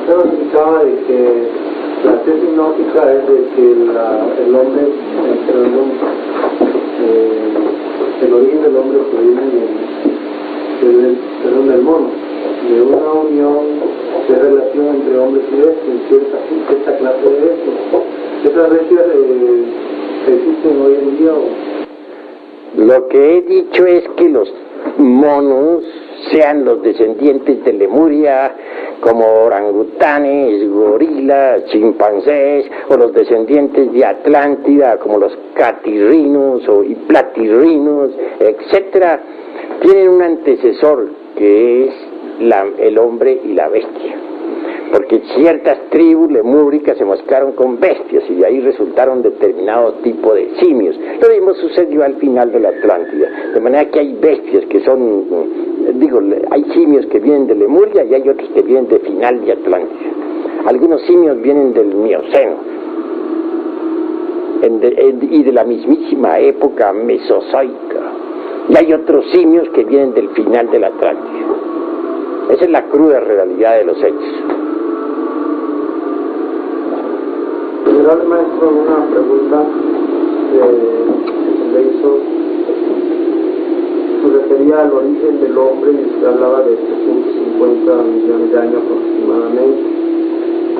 usted nos indicaba de que la tesis gnóstica es de que el hombre, el origen del hombre proviene del mono, de una unión de relación entre hombres y bestias, cierta clase de bestias. ¿Esas bestias existen hoy en día? Lo que he dicho es que los monos sean los descendientes de Lemuria, como orangutanes, gorilas, chimpancés, o los descendientes de Atlántida, como los catirrinos y platirrinos, etcétera, tienen un antecesor que es el hombre y la bestia. Porque ciertas tribus lemúricas se mezclaron con bestias y de ahí resultaron determinados tipos de simios. Lo mismo sucedió al final de la Atlántida, de manera que hay bestias que son, hay simios que vienen de Lemuria y hay otros que vienen de final de Atlántida. Algunos simios vienen del Mioceno y de la mismísima época mesozoica, y hay otros simios que vienen del final de la Atlántida. Esa es la cruda realidad de los hechos. General maestro, una pregunta que le hizo, se refería al origen del hombre y usted hablaba de 350 millones de años aproximadamente,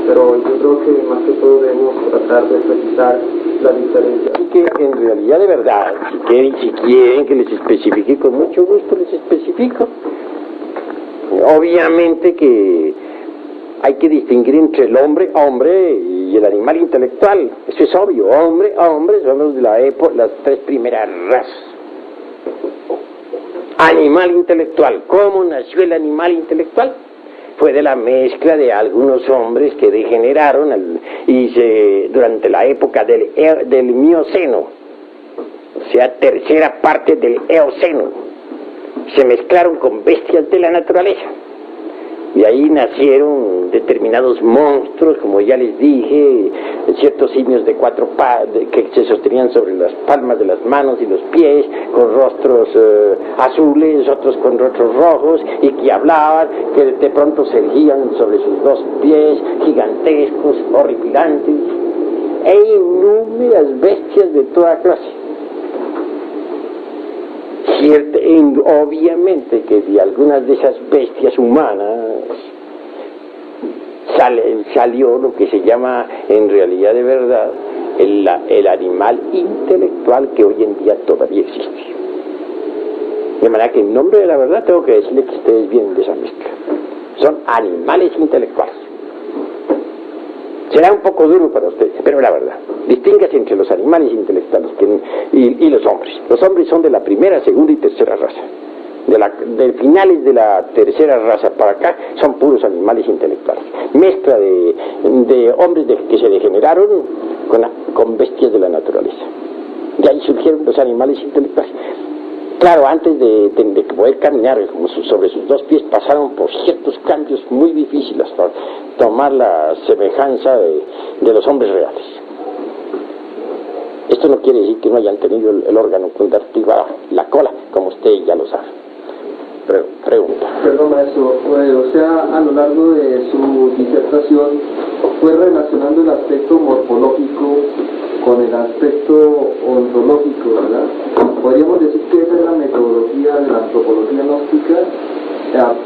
pero yo creo que más que todo debemos tratar de precisar la diferencia. Que en realidad de verdad, si quieren que les especifique, con mucho gusto les especifico. Obviamente que hay que distinguir entre el hombre y el animal intelectual. Eso es obvio. Hombre son los de la época, las 3 primeras razas. Animal intelectual. ¿Cómo nació el animal intelectual? Fue de la mezcla de algunos hombres que degeneraron durante la época del Mioceno. sea, tercera parte del Eoceno. Se mezclaron con bestias de la naturaleza. Y ahí nacieron determinados monstruos, como ya les dije, ciertos simios de cuatro patas que se sostenían sobre las palmas de las manos y los pies, con rostros azules, otros con rostros rojos, y que hablaban, que de pronto se erguían sobre sus dos pies, gigantescos, horripilantes, e innumerables bestias de toda clase. Obviamente que de algunas de esas bestias humanas salió lo que se llama en realidad de verdad el animal intelectual que hoy en día todavía existe. De manera que en nombre de la verdad tengo que decirle que ustedes vienen de esa mezcla. Son animales intelectuales. Será un poco duro para ustedes, pero la verdad. Distíngase entre los animales intelectuales y los hombres. Los hombres son de la primera, segunda y tercera raza. De finales de la tercera raza para acá son puros animales intelectuales. Mezcla de hombres que se degeneraron con bestias de la naturaleza. Y ahí surgieron los animales intelectuales. Claro, antes de poder caminar sobre sus dos pies, pasaron por ciertos cambios muy difíciles hasta tomar la semejanza de los hombres reales. Esto no quiere decir que no hayan tenido el órgano conductivo, la cola, como usted ya lo sabe. Pregunta. Perdón, maestro, o sea, a lo largo de su disertación fue relacionando el aspecto morfológico con el aspecto ontológico, ¿verdad? Podríamos decir que esa es la metodología de la antropología gnóstica,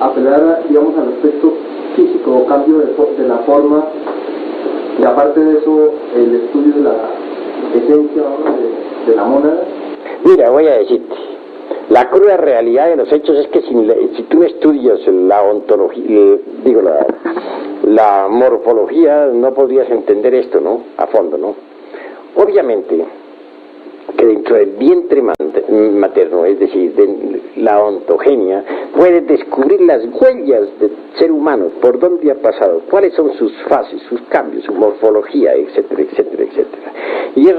apelar, digamos, al aspecto físico o cambio de la forma, y aparte de eso, el estudio de la esencia, ¿no?, de la mónada. Mira, voy a decirte, la cruda realidad de los hechos es que si tú estudias la ontología, la morfología, no podrías entender esto, ¿no?, a fondo, ¿no? Obviamente que dentro del vientre materno, es decir, de la ontogenia, puedes descubrir las huellas del ser humano, por dónde ha pasado, cuáles son sus fases, sus cambios, su morfología, etcétera, etcétera, etcétera. Y es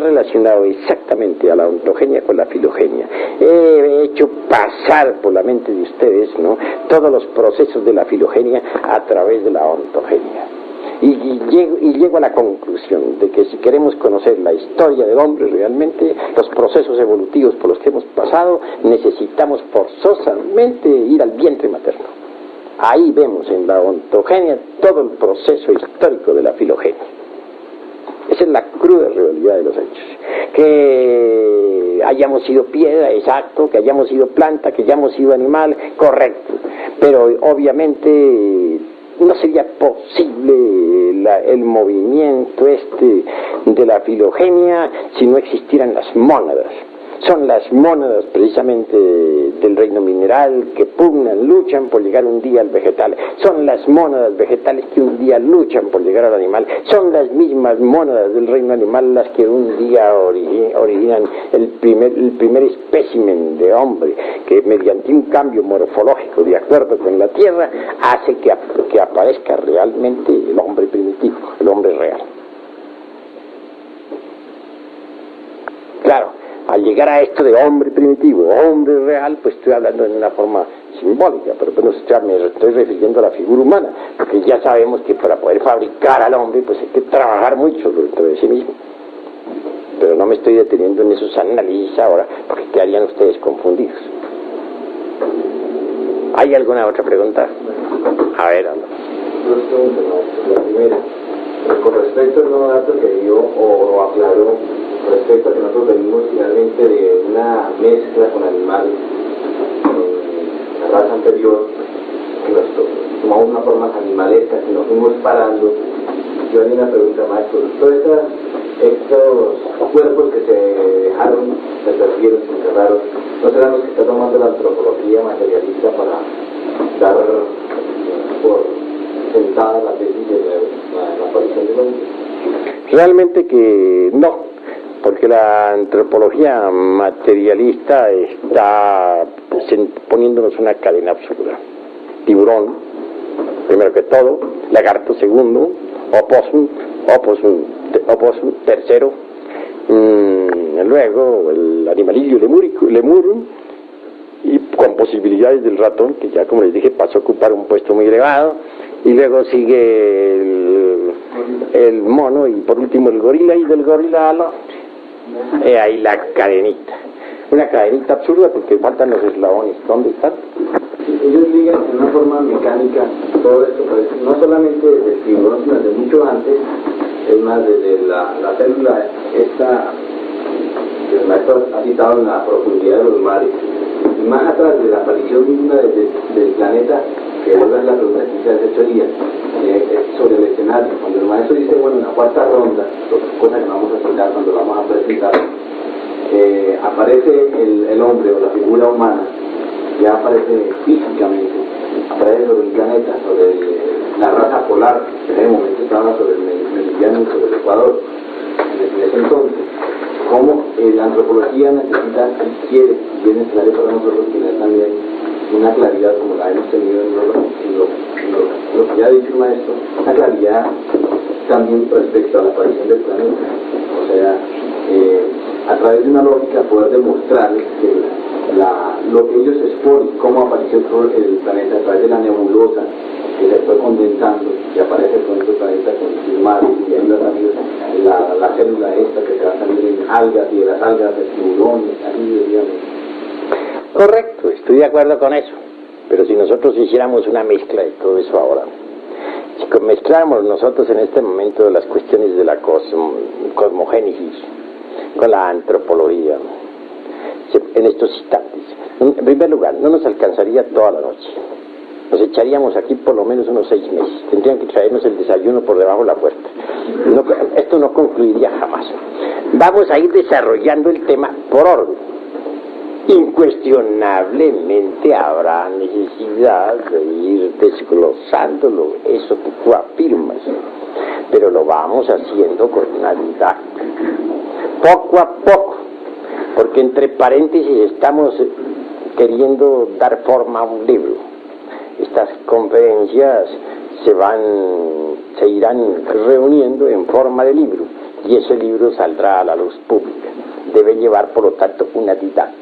relacionado exactamente a la ontogenia con la filogenia. He hecho pasar por la mente de ustedes, ¿no?, todos los procesos de la filogenia a través de la ontogenia. Y llego a la conclusión de que si queremos conocer la historia del hombre realmente, los procesos evolutivos por los que hemos pasado, necesitamos forzosamente ir al vientre materno. Ahí vemos en la ontogenia todo el proceso histórico de la filogenia. Esa es la cruda realidad de los hechos. Que hayamos sido piedra, exacto, que hayamos sido planta, que hayamos sido animal, correcto. Pero obviamente no sería posible el movimiento de la filogenia si no existieran las mónadas. Son las mónadas precisamente del reino mineral que pugnan, luchan por llegar un día al vegetal. Son las mónadas vegetales que un día luchan por llegar al animal. Son las mismas mónadas del reino animal las que un día originan el primer espécimen de hombre, que mediante un cambio morfológico de acuerdo con la tierra hace que aparezca realmente el hombre primitivo, el hombre real. Claro, al llegar a esto de hombre primitivo, hombre real, pues estoy hablando en una forma simbólica, pero pues me estoy refiriendo a la figura humana, porque ya sabemos que para poder fabricar al hombre, pues hay que trabajar mucho dentro de sí mismo. Pero no me estoy deteniendo en esos análisis ahora, porque quedarían ustedes confundidos. ¿Hay alguna otra pregunta? A ver, anda. Dos preguntas, maestro. La primera, con respecto al nuevo dato que dio o aclaró, respecto a que nosotros venimos finalmente de una mezcla con animales en la raza anterior, que nosotros tomamos una forma animalesca, que nos fuimos parando. Yo haría una pregunta, maestro. Todos estos cuerpos que se dejaron, se perdieron, se encerraron, ¿no serán los que está tomando la antropología materialista para dar por sentada la tesis de la aparición del hombre? Realmente que no. Porque la antropología materialista está poniéndonos una cadena absurda. Tiburón, primero que todo, lagarto segundo, opossum tercero, Luego el animalillo lemur, y con posibilidades del ratón, que ya como les dije pasó a ocupar un puesto muy elevado, y luego sigue el mono, y por último el gorila, y del gorila al hombre. Ahí la cadenita. Una cadenita absurda porque faltan los eslabones. ¿Dónde están? Ellos ligan en una forma mecánica todo esto, pues, no solamente desde el tiburón, sino desde mucho antes. Es más, desde la célula esta que el maestro ha citado en la profundidad de los mares, y más atrás de la aparición misma del planeta, que es la pregunta que se hecho Elías, sobre el escenario. Cuando el maestro dice, bueno, en la cuarta ronda, cosa que vamos a citar cuando vamos a presentar, aparece el hombre o la figura humana, ya aparece físicamente, aparece sobre el planeta, sobre la raza polar, que en ese momento estaba sobre el meridiano y sobre el ecuador. En ese entonces, cómo la antropología necesita y quiere, y es necesario para nosotros tener también una claridad como la hemos tenido en lo que ya ha dicho el maestro, una claridad también respecto a la aparición del planeta. O sea, a través de una lógica poder demostrarles que lo que ellos exponen, cómo apareció todo el planeta a través de la nebulosa que se fue condensando y aparece con este planeta con sus mares, y ahí va a salir la célula esta que se va a salir en algas, y de las algas de tiburones, así digamos. Correcto, estoy de acuerdo con eso, pero si nosotros hiciéramos una mezcla de todo eso ahora, si mezcláramos nosotros en este momento las cuestiones de la cosmogénesis con la antropología, en estos instantes, en primer lugar, no nos alcanzaría toda la noche. Nos echaríamos aquí por lo menos unos 6 meses. Tendrían que traernos el desayuno por debajo de la puerta. Esto no concluiría jamás. Vamos a ir desarrollando el tema por orden. Incuestionablemente habrá necesidad de ir desglosándolo, eso que tú afirmas, pero lo vamos haciendo con una didáctica, poco a poco, porque entre paréntesis estamos queriendo dar forma a un libro. Estas conferencias se irán reuniendo en forma de libro, y ese libro saldrá a la luz pública. Debe llevar, por lo tanto, una didáctica.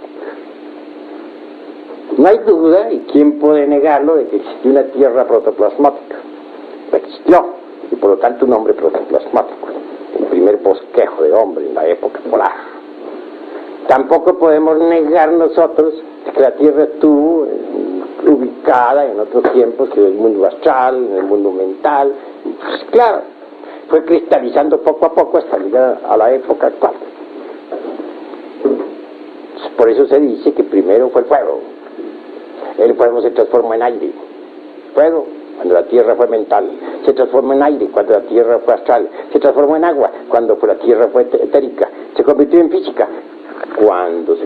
No hay duda, y quién puede negarlo, de que existió una tierra protoplasmática. Existió, y por lo tanto un hombre protoplasmático, el primer bosquejo de hombre en la época polar. Tampoco podemos negar nosotros que la tierra estuvo ubicada en otros tiempos que en el mundo astral, en el mundo mental. Pues claro, fue cristalizando poco a poco hasta llegar a la época actual. Por eso se dice que primero fue el fuego. El fuego se transformó en aire. Fuego, cuando la tierra fue mental. Se transformó en aire cuando la tierra fue astral. Se transformó en agua cuando la tierra fue etérica. Se convirtió en física cuando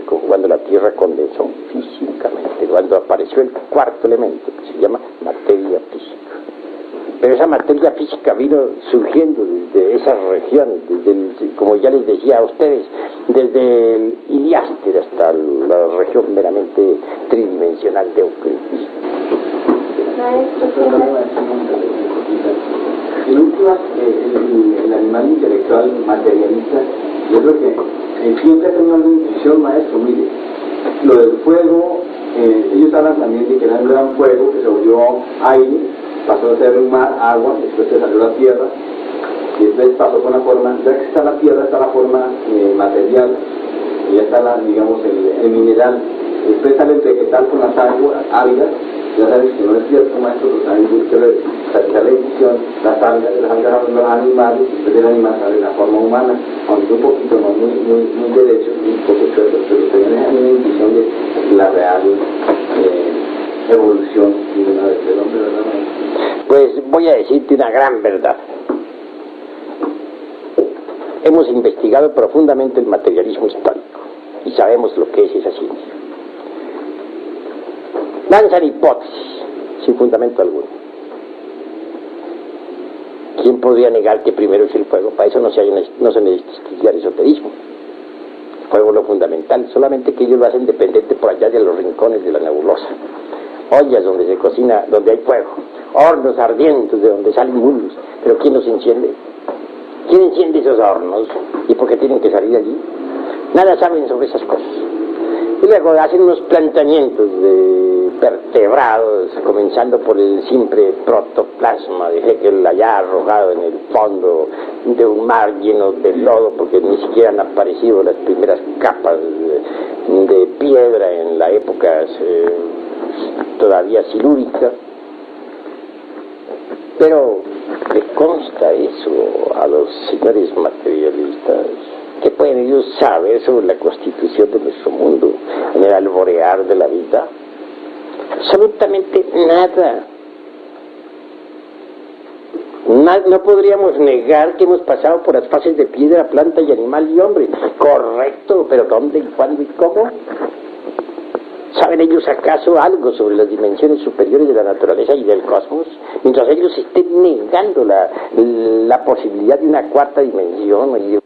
la tierra condensó físicamente, cuando apareció el cuarto elemento, que se llama materia física. Pero esa materia física vino surgiendo desde esas regiones, como ya les decía a ustedes, desde el Iliáster hasta la región meramente tridimensional de Euclides. En últimas, el animal intelectual materialista, yo creo que siempre ha tenido una intuición, maestro. Mire, lo del fuego, ellos hablan también de que era un gran fuego que se volvió aire, pasó a ser un mar, agua, después se salió la tierra, y después pasó con la forma, ya que está la tierra, está la forma material, y ya está digamos el mineral, después sale el vegetal con las algas. Ya sabes que no es cierto, maestro, pero también busca la edición, las algas son los animales, y después del animal sale la forma humana, aunque un poquito, no muy derecho, un poco chueco, pero también es una intuición de la real evolución del hombre, ¿verdad, maestro? Pues voy a decirte una gran verdad. Hemos investigado profundamente el materialismo histórico y sabemos lo que es esa ciencia. Lanzan hipótesis sin fundamento alguno. ¿Quién podría negar que primero es el fuego? Para eso no se necesita estudiar esoterismo. El fuego es lo fundamental, solamente que ellos lo hacen dependiente por allá de los rincones de la nebulosa. Ollas donde se cocina, donde hay fuego, hornos ardientes de donde salen mundos, pero ¿quién los enciende? ¿Quién enciende esos hornos? ¿Y por qué tienen que salir allí? Nada saben sobre esas cosas. Y luego hacen unos planteamientos de vertebrados, comenzando por el simple protoplasma de Haeckel allá arrojado en el fondo de un mar lleno de lodo, porque ni siquiera han aparecido las primeras capas de piedra en la época todavía silúrica. Pero le consta eso a los señores materialistas. ¿Qué pueden ellos saber sobre la constitución de nuestro mundo en el alborear de la vida? Absolutamente nada. No podríamos negar que hemos pasado por las fases de piedra, planta y animal y hombre. Correcto, pero ¿dónde y cuándo y cómo? ¿Saben ellos acaso algo sobre las dimensiones superiores de la naturaleza y del cosmos? Mientras ellos estén negando la posibilidad de una cuarta dimensión y